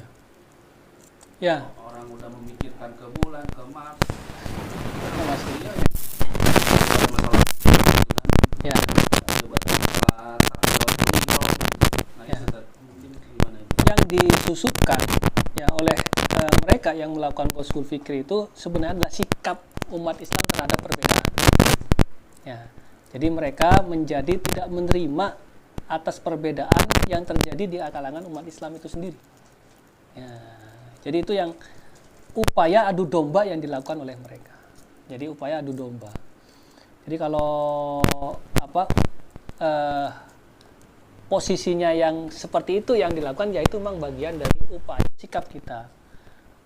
Ya. Orang udah memikirkan ke bulan, ke Mars. Maksudnya Masalah gitu kan. ya. Coba masalah nah Ya. itu mungkin gimana itu? Yang disusupkan ya oleh mereka yang melakukan Ghazul Fikri itu sebenarnya adalah sikap umat Islam terhadap perbedaan. Ya. Jadi mereka menjadi tidak menerima atas perbedaan yang terjadi di kalangan umat Islam itu sendiri. Ya. Jadi itu yang upaya adu domba yang dilakukan oleh mereka. Jadi upaya adu domba. Jadi kalau posisinya yang seperti itu yang dilakukan, yaitu memang bagian dari upaya sikap kita.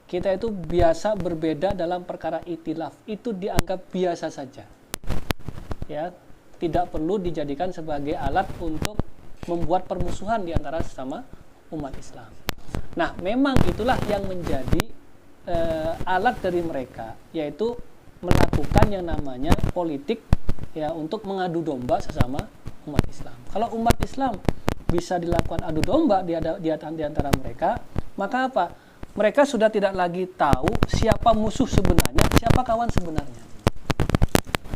Kita itu biasa berbeda dalam perkara ikhtilaf, itu dianggap biasa saja. Ya, tidak perlu dijadikan sebagai alat untuk membuat permusuhan di antara sesama umat Islam. Nah, memang itulah yang menjadi alat dari mereka, yaitu melakukan yang namanya politik ya untuk mengadu domba sesama umat Islam. Kalau umat Islam bisa dilakukan adu domba di antara mereka, maka apa? Mereka sudah tidak lagi tahu siapa musuh sebenarnya, siapa kawan sebenarnya.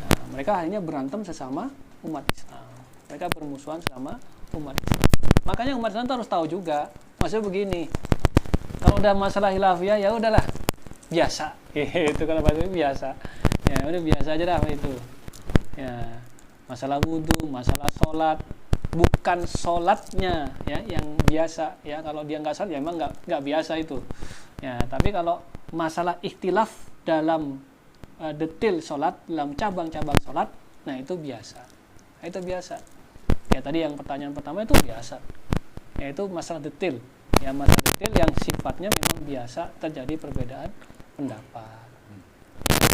Nah, mereka hanya berantem sesama umat Islam. Mereka bermusuhan sama umat Islam. Makanya umat Islam harus tahu juga. Maksudnya begini, kalau udah masalah khilafiyah ya udahlah biasa. Itu kalau bahasa biasa. Ya udah biasa aja dah itu. Ya, masalah wudhu, masalah sholat, bukan sholatnya ya yang biasa ya. Kalau dia nggak sholat ya emang nggak biasa itu. Ya, tapi kalau masalah ikhtilaf dalam detail sholat, dalam cabang-cabang sholat, nah itu biasa. Nah, itu biasa. Ya tadi yang pertanyaan pertama itu biasa. Yaitu masalah detail. Ya masalah detail yang sifatnya memang biasa terjadi perbedaan pendapat.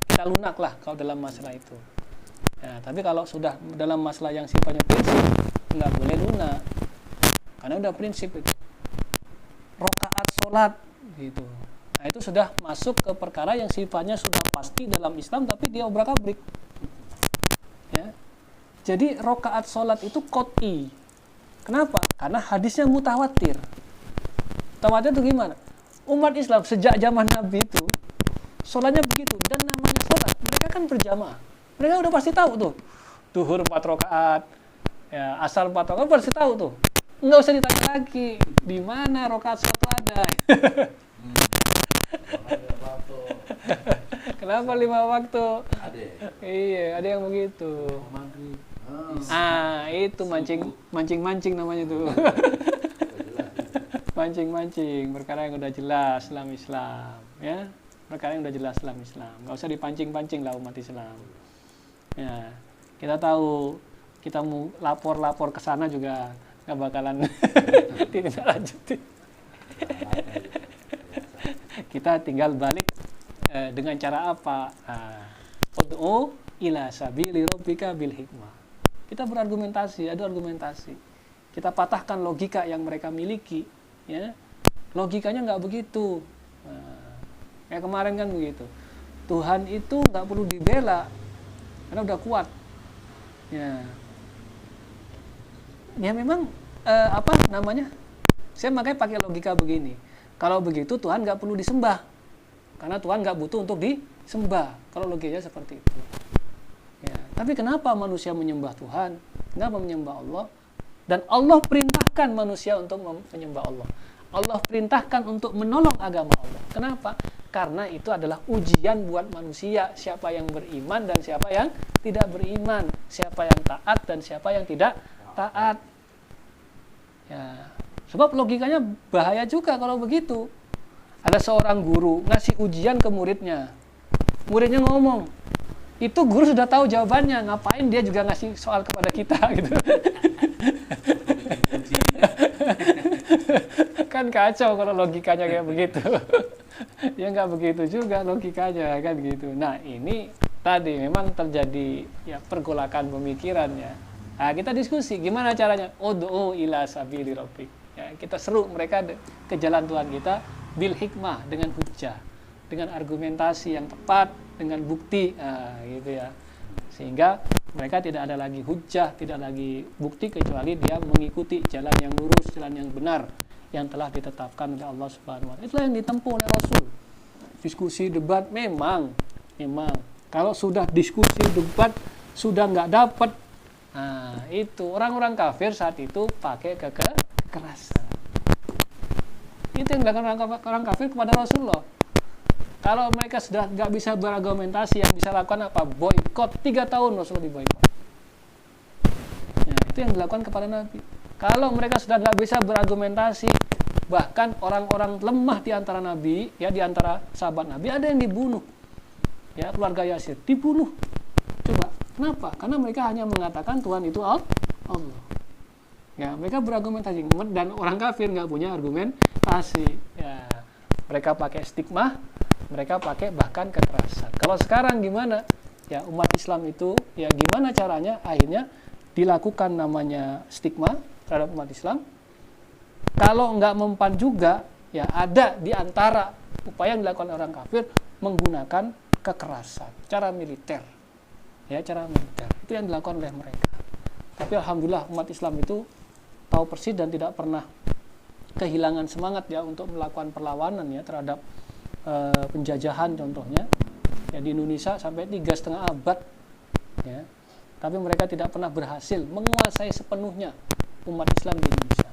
Kita lunak lah kalau dalam masalah itu. Ya, tapi kalau sudah dalam masalah yang sifatnya prinsip, nggak boleh lunak. Karena udah prinsip itu. Rakaat sholat gitu. Nah itu sudah masuk ke perkara yang sifatnya sudah pasti dalam Islam, tapi dia obrak-abrik. Ya. Jadi rakaat sholat itu qot'i. Kenapa? Karena hadisnya mutawatir. Mutawatir itu gimana? Umat Islam sejak zaman Nabi itu sholatnya begitu, dan namanya sholat mereka kan berjamaah. Mereka udah pasti tahu tuh, duhur 4 rakaat, ya, asar 4 rakaat pasti tahu tuh. Nggak usah ditanya lagi, di mana rakaat sholat ada. Kenapa 5 waktu? Iya, ada yang begitu. Itu mancing namanya tuh. Mancing, perkara yang udah jelas Islam, ya. Perkara yang udah jelas Islam. Nggak usah dipancing-pancing lah umat Islam. Ya, kita tahu kita mau lapor ke sana juga nggak bakalan ditindaklanjuti. Kita tinggal balik dengan cara apa? Ud'u ila sabili rabbika bil hikmah. Kita berargumentasi, adu argumentasi. Kita patahkan logika yang mereka miliki, ya. Logikanya nggak begitu. Kayak kemarin kan begitu. Tuhan itu nggak perlu dibela karena udah kuat. Ya, ya memang apa namanya? Saya makanya pakai logika begini. Kalau begitu Tuhan nggak perlu disembah karena Tuhan nggak butuh untuk disembah. Kalau logikanya seperti itu. Ya, tapi kenapa manusia menyembah Tuhan? Kenapa menyembah Allah? Dan Allah perintahkan manusia untuk menyembah Allah. Allah perintahkan untuk menolong agama Allah. Kenapa? Karena itu adalah ujian buat manusia. Siapa yang beriman dan siapa yang tidak beriman. Siapa yang taat dan siapa yang tidak taat. Ya, sebab logikanya bahaya juga kalau begitu. Ada seorang guru ngasih ujian ke muridnya. Muridnya ngomong, itu guru sudah tahu jawabannya, ngapain dia juga ngasih soal kepada kita gitu. Kan kacau kalau logikanya kayak begitu. Ya nggak begitu juga logikanya kan gitu. Nah ini tadi memang terjadi ya pergolakan pemikirannya. Nah kita diskusi gimana caranya. Ud'u ila sabili rabbik. Ya, kita seru mereka ke jalan Tuhan kita bil hikmah, dengan hujjah, dengan argumentasi yang tepat, dengan bukti, gitu ya. Sehingga mereka tidak ada lagi hujjah, tidak lagi bukti kecuali dia mengikuti jalan yang lurus, jalan yang benar yang telah ditetapkan oleh Allah Subhanahu wa taala. Itulah yang ditempuh oleh Rasul. Diskusi debat memang kalau sudah diskusi debat sudah nggak dapat, nah itu orang-orang kafir saat itu pakai kekerasan. Itu yang dilakukan orang kafir kepada Rasulullah. Kalau mereka sudah nggak bisa berargumentasi, yang bisa lakukan apa? Boykot. 3 tahun Rasulullah diboykot. Ya, itu yang dilakukan kepada Nabi. Kalau mereka sudah nggak bisa berargumentasi, bahkan orang-orang lemah di antara Nabi, ya di antara sahabat Nabi ada yang dibunuh. Ya, keluarga Yasir dibunuh. Coba, kenapa? Karena mereka hanya mengatakan Tuhan itu Allah. Ya, mereka berargumentasi dan orang kafir nggak punya argumentasi. Ya, mereka pakai stigma, mereka pakai bahkan kekerasan. Kalau sekarang gimana? Ya, umat Islam itu ya gimana caranya? Akhirnya dilakukan namanya stigma terhadap umat Islam. Kalau nggak mempan juga, ya ada di antara upaya yang dilakukan orang kafir menggunakan kekerasan, cara militer. Ya, cara militer. Itu yang dilakukan oleh mereka. Tapi alhamdulillah umat Islam itu tahu persis dan tidak pernah kehilangan semangat ya untuk melakukan perlawanan ya terhadap penjajahan contohnya ya di Indonesia sampai 3,5 abad ya, tapi mereka tidak pernah berhasil menguasai sepenuhnya umat Islam di Indonesia.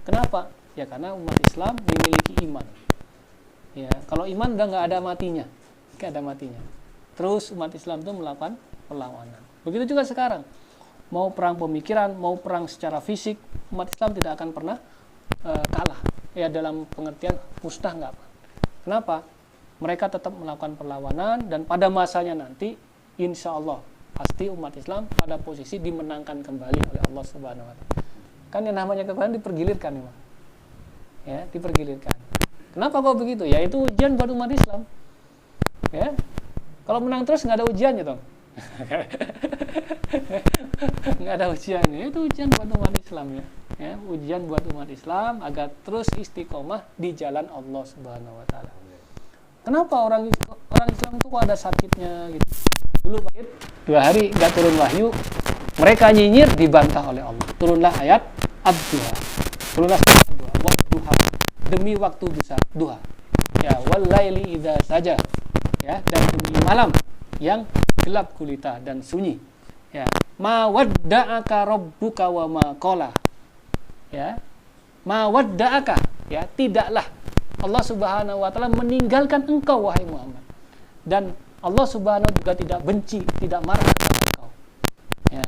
Kenapa? Ya karena umat Islam memiliki iman ya, kalau iman udah nggak ada matinya, terus umat Islam itu melakukan perlawanan. Begitu juga sekarang, mau perang pemikiran, mau perang secara fisik, umat Islam tidak akan pernah kalah ya, dalam pengertian musnah nggak apa. Kenapa? Mereka tetap melakukan perlawanan dan pada masanya nanti insya Allah pasti umat Islam pada posisi dimenangkan kembali oleh Allah Subhanahu wa taala. Kan yang namanya kekuatan dipergilirkan memang. Ya, dipergilirkan. Kenapa kok begitu? Ya itu ujian buat umat Islam. Ya. Kalau menang terus nggak ada ujiannya dong. Nggak ada ujiannya, itu ujian buat umat Islam ya. Ya, ujian buat umat Islam agar terus istiqomah di jalan Allah Subhanahu wa taala. Kenapa orang Islam itu kok ada sakitnya gitu? Dulu Pak, 2 hari nggak turun wahyu, mereka nyinyir dibantah oleh Allah. Turunlah ayat ad-duha. Turunlah ayat ad-duha, wad-duha, demi waktu besar duha. Ya, wal laili idza saja. Ya, dan demi malam yang gelap gulita dan sunyi. Ya, ma wadda'aka rabbuka wa ma qala. Ya, ma wadda'aka, ya, tidaklah Allah Subhanahu wa taala meninggalkan engkau wahai Muhammad. Dan Allah Subhanahu juga tidak benci, tidak marah kepada engkau. Ya,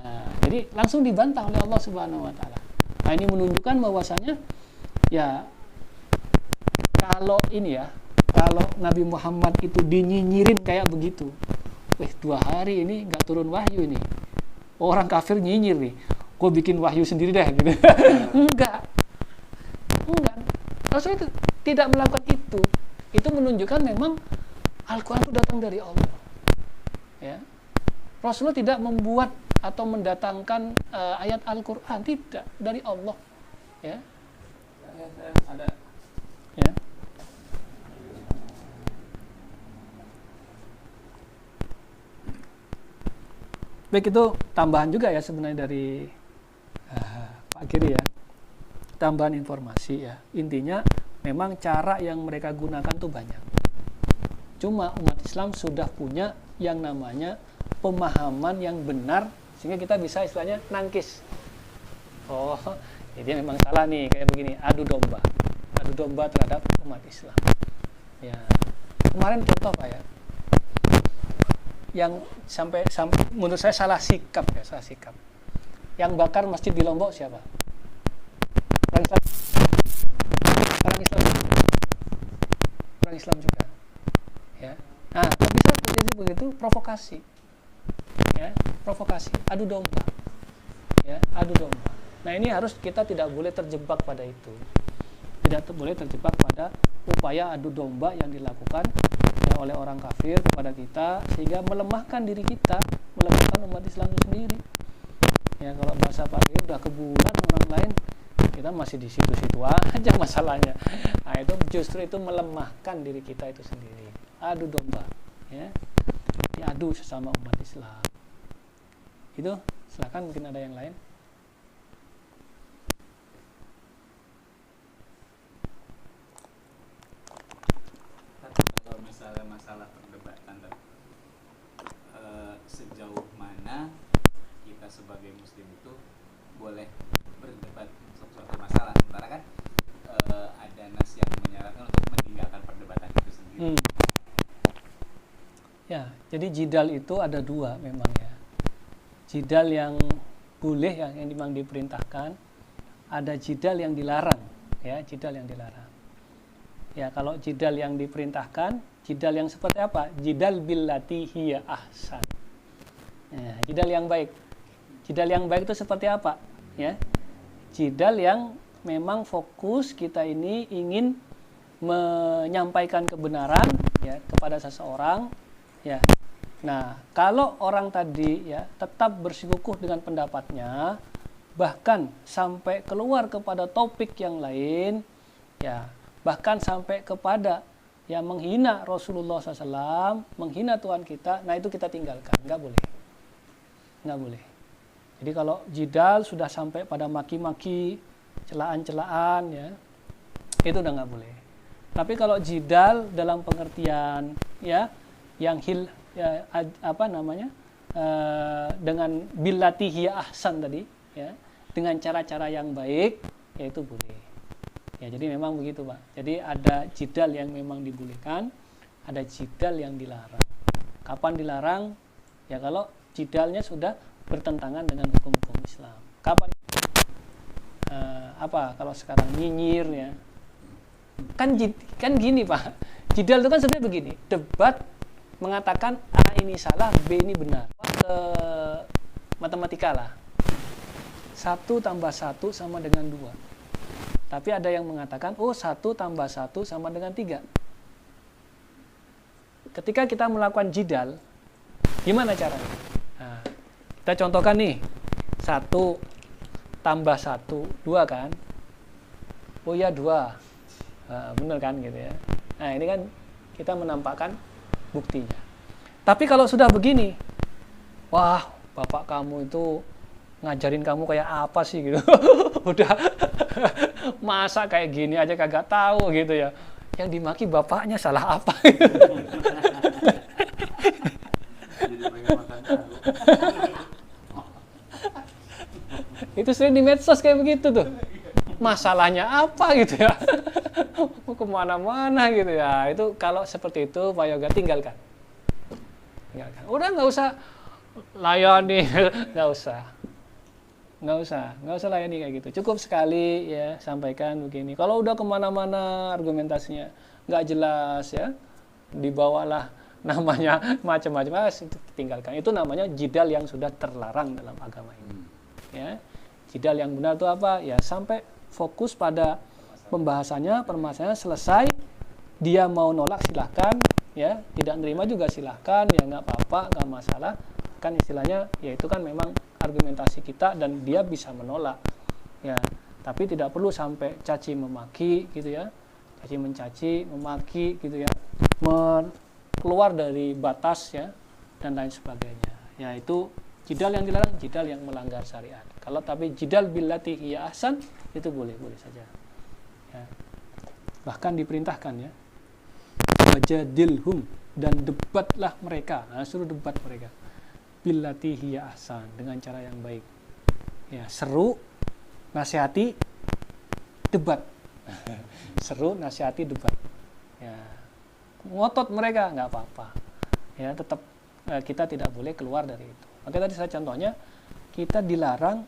jadi langsung dibantah oleh Allah Subhanahu wa taala. Nah, ini menunjukkan bahwasanya ya kalau Nabi Muhammad itu dinyinyirin kayak begitu. 2 hari ini nggak turun wahyu ini. Orang kafir nyinyir nih. Gue bikin wahyu sendiri deh gitu. Enggak. Rasul itu tidak melakukan itu. Itu menunjukkan memang Al-Quran itu datang dari Allah. Ya. Rasulullah tidak membuat atau mendatangkan ayat Al-Quran, tidak, dari Allah. Ya. Ada. Ya. Baik, itu tambahan juga ya sebenarnya dari Pak Giri ya. Tambahan informasi ya. Intinya memang cara yang mereka gunakan tuh banyak. Cuma umat Islam sudah punya yang namanya pemahaman yang benar sehingga kita bisa istilahnya nangkis. Oh, jadi memang salah nih kayak begini, adu domba terhadap umat Islam. Ya, kemarin contoh Pak ya, yang sampai menurut saya salah sikap. Yang bakar masjid di Lombok siapa? Orang Islam juga. Ya. Nah, kok bisa terjadi begitu? Provokasi. Ya, provokasi, adu domba. Ya, adu domba. Nah, ini harus kita tidak boleh terjebak pada itu. Tidak boleh terjebak pada upaya adu domba yang dilakukan ya, oleh orang kafir kepada kita sehingga melemahkan diri kita, melemahkan umat Islam itu sendiri. Ya, kalau bahasa Pak Giri udah kebulan orang lain, kita masih di situ-situ aja masalahnya. Nah, itu justru itu melemahkan diri kita itu sendiri. Adu domba, ya. Diadu sesama umat Islam. Itu, silakan mungkin ada yang lain. Kalau misalnya masalah perdebatan, sejauh mana kita sebagai muslim itu boleh berdebat suatu masalah, sementara kan ada nas yang menyarankan untuk meninggalkan perdebatan itu sendiri. Ya, jadi jidal itu ada dua memang ya. Jidal yang boleh yang memang diperintahkan, ada jidal yang dilarang, ya, jidal yang dilarang. Ya, kalau jidal yang diperintahkan, jidal yang seperti apa? Jidal billati hiya ahsan. Ya, jidal yang baik. Jidal yang baik itu seperti apa? Ya. Jidal yang memang fokus kita ini ingin menyampaikan kebenaran ya kepada seseorang, ya. Nah, kalau orang tadi ya tetap bersikukuh dengan pendapatnya, bahkan sampai keluar kepada topik yang lain, ya, bahkan sampai kepada ya menghina Rasulullah SAW, menghina Tuhan kita, nah itu kita tinggalkan, nggak boleh. Jadi kalau jidal sudah sampai pada maki-maki, celaan-celaan, ya, itu udah nggak boleh. Tapi kalau jidal dalam pengertian ya yang dengan billati hiya ahsan tadi, ya, dengan cara-cara yang baik, ya itu boleh. Ya, jadi memang begitu, Pak. Jadi ada jidal yang memang dibolehkan, ada jidal yang dilarang. Kapan dilarang? Ya kalau jidalnya sudah bertentangan dengan hukum-hukum Islam. Kapan? Kalau sekarang nyinyir ya. Kan gini, Pak. Jidal itu kan sebenarnya begini, debat mengatakan A ini salah, B ini benar. Matematika lah. 1 tambah 1 sama dengan 2. Tapi ada yang mengatakan, 1 tambah 1 sama dengan 3. Ketika kita melakukan jidal, gimana caranya? Nah, kita contohkan nih, 1 tambah 1, 2 kan? Oh ya 2. Nah, bener kan gitu ya. Nah, ini kan kita menampakkan buktinya. Tapi kalau sudah begini, wah, bapak kamu itu ngajarin kamu kayak apa sih gitu. Udah masa kayak gini aja kagak tahu gitu ya. Yang dimaki bapaknya salah apa? Itu sering di medsos kayak begitu tuh. Masalahnya apa gitu ya? Mau kemana-mana gitu ya. Itu kalau seperti itu Pak Yoga tinggalkan. Udah nggak usah layani, nggak usah layani kayak gitu. Cukup sekali ya sampaikan begini. Kalau udah kemana-mana argumentasinya nggak jelas ya, dibawalah namanya macam-macam, tinggalkan. Itu namanya jidal yang sudah terlarang dalam agama ini. Ya, jidal yang benar itu apa? Ya sampai fokus pada pembahasannya, permasalahannya selesai. Dia mau nolak silahkan, ya tidak nerima juga silahkan, ya nggak apa-apa, nggak masalah. Kan istilahnya, ya itu kan memang argumentasi kita dan dia bisa menolak, ya. Tapi tidak perlu sampai caci memaki, gitu ya, caci mencaci, memaki, gitu ya, keluar dari batas ya dan lain sebagainya. Ya itu Jidal yang dilarang, jidal yang melanggar syariat. Kalau tapi jidal billati hiya ahsan, itu boleh saja. Ya. Bahkan diperintahkan ya, wajadilhum, dan debatlah mereka. Nah, suruh debat mereka. Billati hiya ahsan, dengan cara yang baik. Ya, seru, nasihati, debat. Seru, nasihati, debat. Ya, ngotot mereka nggak apa-apa. Ya, tetap kita tidak boleh keluar dari itu. Makanya tadi saya contohnya, kita dilarang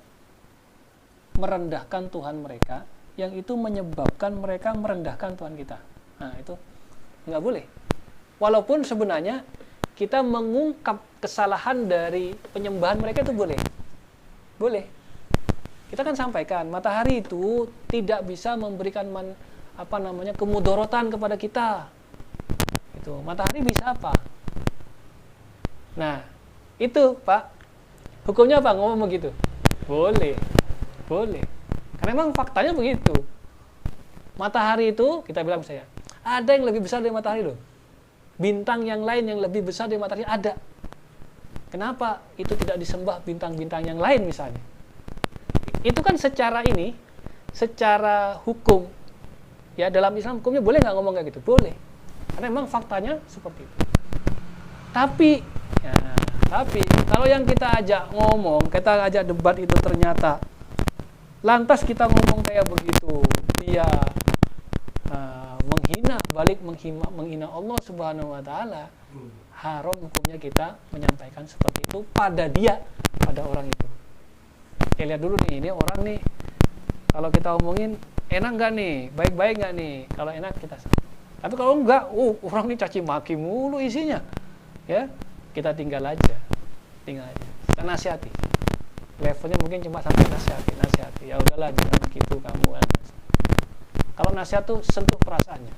merendahkan Tuhan mereka, yang itu menyebabkan mereka merendahkan Tuhan kita. Nah, itu nggak boleh. Walaupun sebenarnya kita mengungkap kesalahan dari penyembahan mereka itu boleh. Boleh. Kita kan sampaikan, matahari itu tidak bisa memberikan kemudorotan kepada kita. Itu, matahari bisa apa? Nah, itu Pak, hukumnya apa ngomong begitu? Boleh. Karena memang faktanya begitu. Matahari itu, kita bilang saya, ada yang lebih besar dari matahari loh. Bintang yang lain yang lebih besar dari matahari ada. Kenapa itu tidak disembah bintang-bintang yang lain misalnya? Itu kan secara hukum, ya dalam Islam hukumnya boleh nggak ngomong kayak gitu? Boleh. Karena memang faktanya seperti itu. Tapi kalau yang kita ajak ngomong, kita ajak debat itu ternyata lantas kita ngomong kayak begitu, dia menghina Allah Subhanahu wa taala, haram hukumnya kita menyampaikan seperti itu pada orang itu. Lihat dulu nih, ini orang nih, kalau kita omongin enak nggak nih, baik-baik nggak nih? Kalau enak kita. Tapi kalau enggak, orang ini caci maki mulu isinya, ya kita tinggal aja. Kita nasihati. Levelnya mungkin cuma sampai nasihati. Ya udahlah, jangan begitu kamu. Kalau nasihat tuh sentuh perasaannya.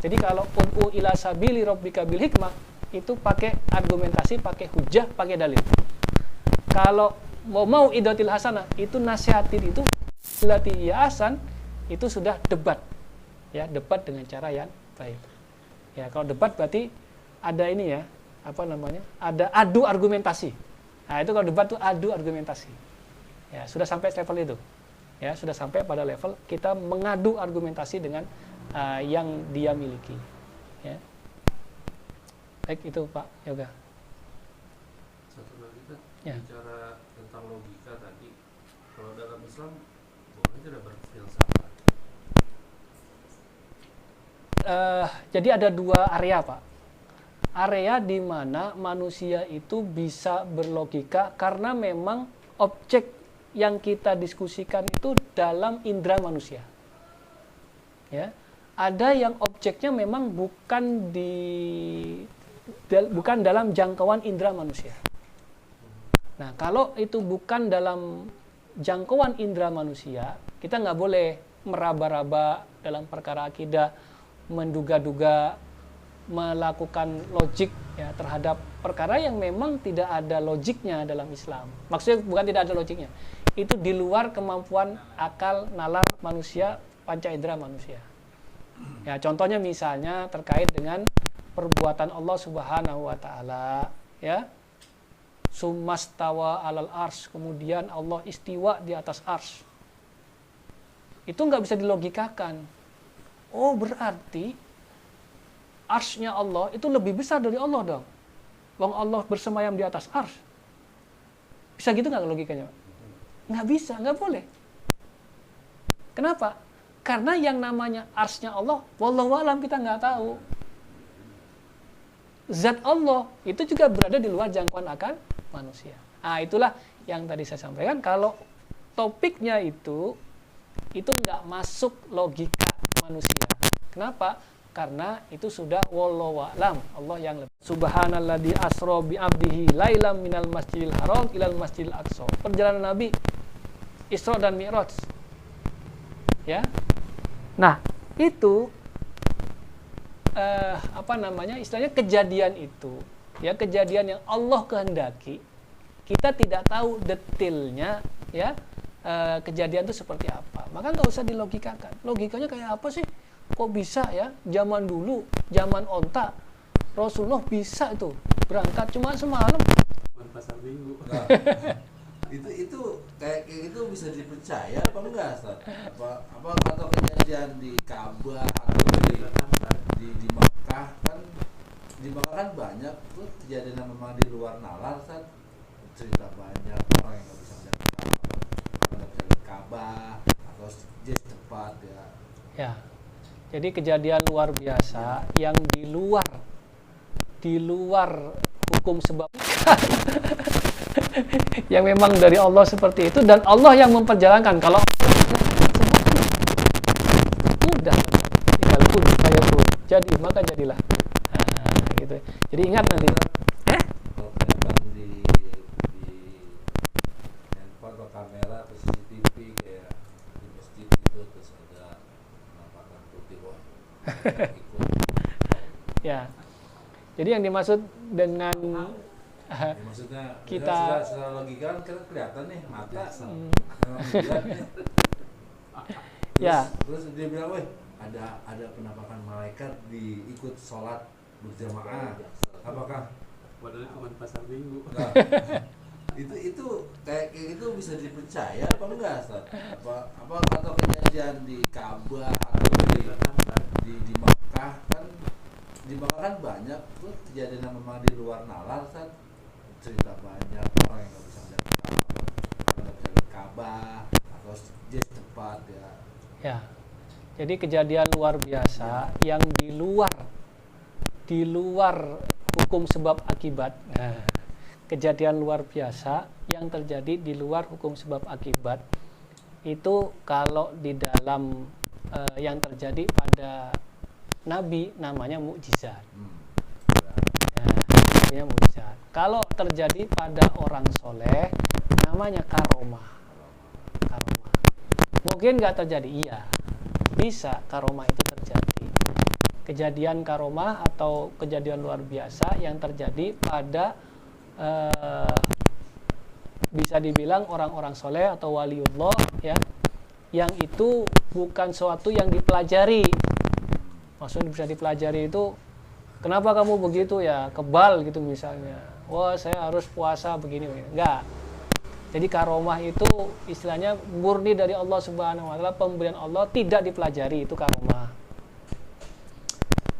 Jadi kalau ud'u ila sabili rabbika bil hikmah, itu pakai argumentasi, pakai hujah, pakai dalil. Kalau mau idatil hasanah, itu nasihatin itu lati ya hasan, itu sudah debat. Ya, debat dengan cara yang baik. Ya, kalau debat berarti ada ini ya, ada adu argumentasi. Nah, itu kalau debat tuh adu argumentasi. Ya, sudah sampai level itu. Ya, sudah sampai pada level kita mengadu argumentasi dengan yang dia miliki. Ya. Baik, itu Pak Yoga. Satu lagi kan, Ya. bicara tentang logika tadi, kalau dalam Islam boleh tidak berfilsafat? Jadi ada dua area Pak. Area di mana manusia itu bisa berlogika karena memang objek yang kita diskusikan itu dalam indera manusia. Ya, ada yang objeknya memang bukan dalam jangkauan indera manusia. Nah, kalau itu bukan dalam jangkauan indera manusia, kita nggak boleh meraba-raba dalam perkara akidah, menduga-duga, melakukan logik ya terhadap perkara yang memang tidak ada logiknya dalam Islam. Maksudnya bukan tidak ada logiknya, itu di luar kemampuan akal nalar manusia, panca indera manusia. Ya, contohnya misalnya terkait dengan perbuatan Allah Subhanahu wa taala, ya. Summastawa alal ars, kemudian Allah istiwa di atas ars. Itu nggak bisa dilogikakan. Oh, berarti arsnya Allah itu lebih besar dari Allah dong. Wong Allah bersemayam di atas ars. Bisa gitu nggak logikanya? Nggak bisa, nggak boleh. Kenapa? Karena yang namanya arsnya Allah, wallahu alam, kita nggak tahu. Zat Allah itu juga berada di luar jangkauan akal manusia. Ah, itulah yang tadi saya sampaikan. Kalau topiknya itu nggak masuk logika manusia. Kenapa? Karena itu sudah wallahu a'lam, Allah yang lebih. Subhanalladzi asra bi 'abdihi lailam minal masjidil haram ilal masjidil aqsa. Perjalanan Nabi Isra dan Mi'raj. Ya. Nah, itu istilahnya kejadian itu, ya, kejadian yang Allah kehendaki. Kita tidak tahu detailnya, ya. Kejadian itu seperti apa. Maka nggak usah dilogikakan. Logikanya kayak apa sih? Kok bisa ya, zaman dulu, zaman onta, Rasulullah bisa itu berangkat cuma semalam. pasar minggu. Nah, itu kayak itu bisa dipercaya apa enggak, Ustaz? Apa atau kejadian di Ka'bah atau di Makkah kan, di Makkah kan banyak tuh kejadian yang memang di luar nalar, Ustaz. Cerita banyak orang yang nggak bisa melihat Ka'bah atau dia cepat ya. Ya. Jadi kejadian luar biasa yang di luar hukum sebab yang memang dari Allah seperti itu, dan Allah yang memperjalankan. Kalau mudah, tinggal kun fayakun, jadi maka jadilah. Nah, gitu. Jadi ingat nanti. Kalau kelihatan di handphone atau kamera atau CCTV kayak di masjid gitu, terus ada penampakan putih, wah ikut. Ya. Jadi yang dimaksud dengan Ya, maksudnya kita secara logika kan kelihatan nih mata memang lihat nih. Ya. Terus dia bilang, weh ada penampakan malaikat ikut sholat berjamaah. Apakah Padahal cuma pasar minggu. nah, itu kayak itu bisa dipercaya apa enggak, Ustaz? Apa atau kejadian di Ka'bah atau di Makkah kan, di Makkah kan banyak tuh kejadian yang memang di luar nalar, Ustaz. Cerita banyak orang yang nggak bisa melihat Ka'bah atau dia cepat ya. Ya. Jadi kejadian luar biasa yang di luar hukum sebab akibat. Nah, kejadian luar biasa yang terjadi di luar hukum sebab akibat itu kalau di dalam yang terjadi pada Nabi namanya mukjizat. Namanya mukjizat. Kalau terjadi pada orang soleh namanya karomah. Mungkin nggak terjadi, iya, bisa karomah itu terjadi. Kejadian karomah atau kejadian luar biasa yang terjadi pada bisa dibilang orang-orang soleh atau waliullah, ya, yang itu bukan suatu yang dipelajari. Maksudnya bisa dipelajari itu, kenapa kamu begitu ya, kebal gitu misalnya. Wah, saya harus puasa begini. Enggak. Jadi karomah itu istilahnya murni dari Allah Subhanahu wa taala, pemberian Allah, tidak dipelajari, itu karomah.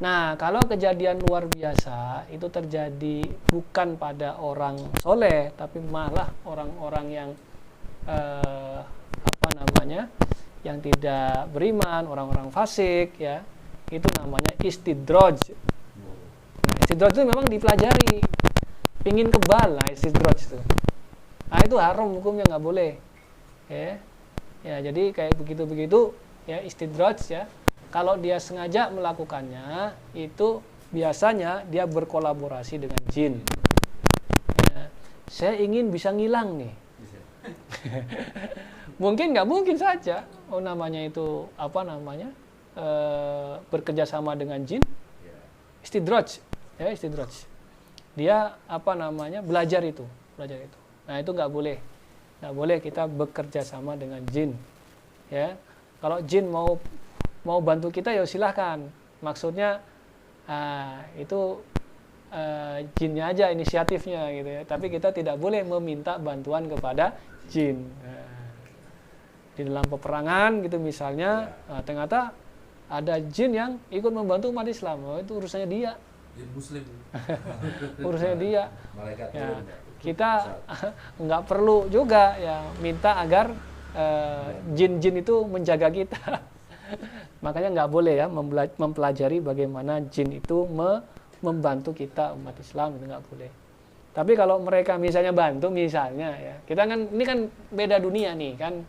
Nah, kalau kejadian luar biasa itu terjadi bukan pada orang soleh, tapi malah orang-orang yang yang tidak beriman, orang-orang fasik, ya, itu namanya istidraj. Nah, istidraj itu memang dipelajari. Pingin kebal, nah istidraj itu. Nah, itu haram hukumnya, nggak boleh. Ya, jadi kayak begitu-begitu ya istidraj ya. Kalau dia sengaja melakukannya, itu biasanya dia berkolaborasi dengan jin. Ya, saya ingin bisa ngilang nih. Mungkin nggak mungkin saja. Oh, namanya itu bekerja sama dengan jin. Istidraj, ya istidraj. Dia belajar itu. Nah, itu nggak boleh kita bekerja sama dengan jin. Ya, kalau jin mau bantu kita ya silahkan. Maksudnya itu jinnya aja inisiatifnya gitu ya. Tapi kita tidak boleh meminta bantuan kepada jin. Di dalam peperangan gitu misalnya, ternyata ada jin yang ikut membantu umat Islam. Oh, itu urusannya dia. Jin muslim. Urusannya dia. Malaikat Ya, kita nggak perlu juga ya minta agar jin-jin itu menjaga kita. Makanya nggak boleh ya mempelajari bagaimana jin itu membantu kita umat Islam, itu nggak boleh. Tapi kalau mereka misalnya bantu, misalnya ya, kita kan ini kan beda dunia nih kan,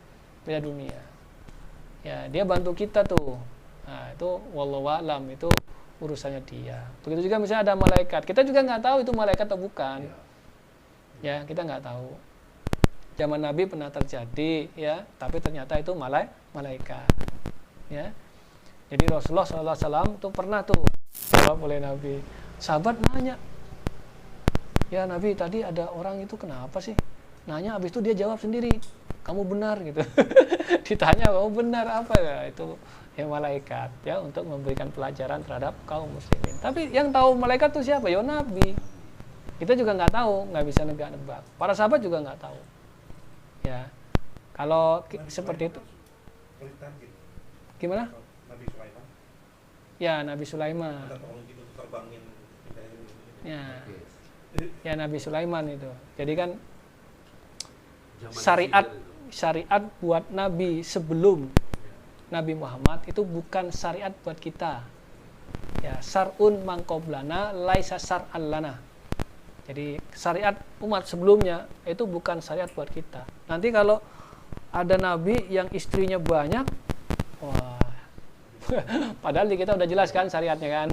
beda dunia. Ya, dia bantu kita tuh. Nah, itu wallahu a'lam, itu urusannya dia. Begitu juga misalnya ada malaikat, kita juga nggak tahu itu malaikat atau bukan. Ya, kita nggak tahu. Zaman Nabi pernah terjadi ya, tapi ternyata itu malaikat. Ya. Jadi Rasulullah SAW itu pernah tuh jawab oleh Nabi. Sahabat nanya, ya Nabi tadi ada orang itu kenapa sih? Nanya, habis itu dia jawab sendiri, kamu benar gitu. Ditanya kamu benar apa ya? Itu ya malaikat ya, untuk memberikan pelajaran terhadap kaum muslimin. Tapi yang tahu malaikat itu siapa? Ya Nabi. Kita juga nggak tahu, nggak bisa nebak-nebak. Para sahabat juga nggak tahu. Ya, kalau seperti itu, gimana? Nabi Sulaiman Ya, Nabi Sulaiman. ada tolong gitu terbangin Ya, ya Nabi Sulaiman itu. Jadi kan syariat buat Nabi sebelum Nabi Muhammad itu bukan syariat buat kita. Ya, sar'un mangkoblana laisa sar'an lana. Jadi syariat umat sebelumnya itu bukan syariat buat kita. Nanti kalau ada nabi yang istrinya banyak, wah. Padahal di kita udah jelas kan syariatnya kan.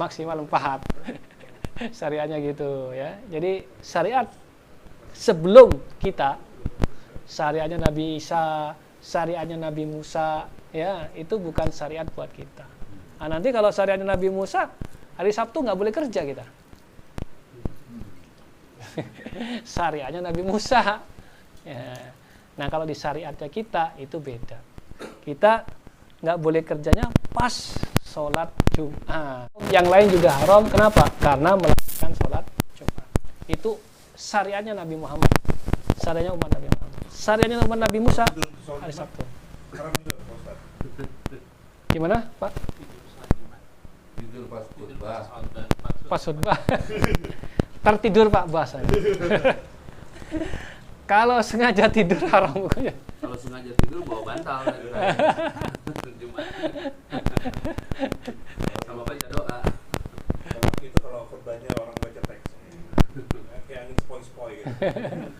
Maksimal 4. Syariatnya gitu ya. Jadi syariat sebelum kita, syariatnya Nabi Isa, syariatnya Nabi Musa, ya itu bukan syariat buat kita. Nah, nanti kalau syariatnya Nabi Musa, hari Sabtu nggak boleh kerja kita. Syariatnya Nabi Musa. Ya. Nah, kalau di syariatnya kita itu beda. Kita nggak boleh kerjanya pas sholat Jumat. Yang lain juga haram. Kenapa? Karena melakukan sholat Jumat. Itu syariatnya Nabi Muhammad. Syariatnya umat Nabi Muhammad. Syariatnya umat Nabi Musa hari Sabtu. haram juga Pak Ustaz. Gimana, Pak? Tidur pas khutbah. Pas khutbah. Tertidur Pak bahasa. Kalau sengaja tidur haram bukannya. Kalau sengaja tidur bawa bantal. Sama baca doa. Kalau itu kalau khutbahnya orang baca teks kayak angin sepoi-sepoi gitu.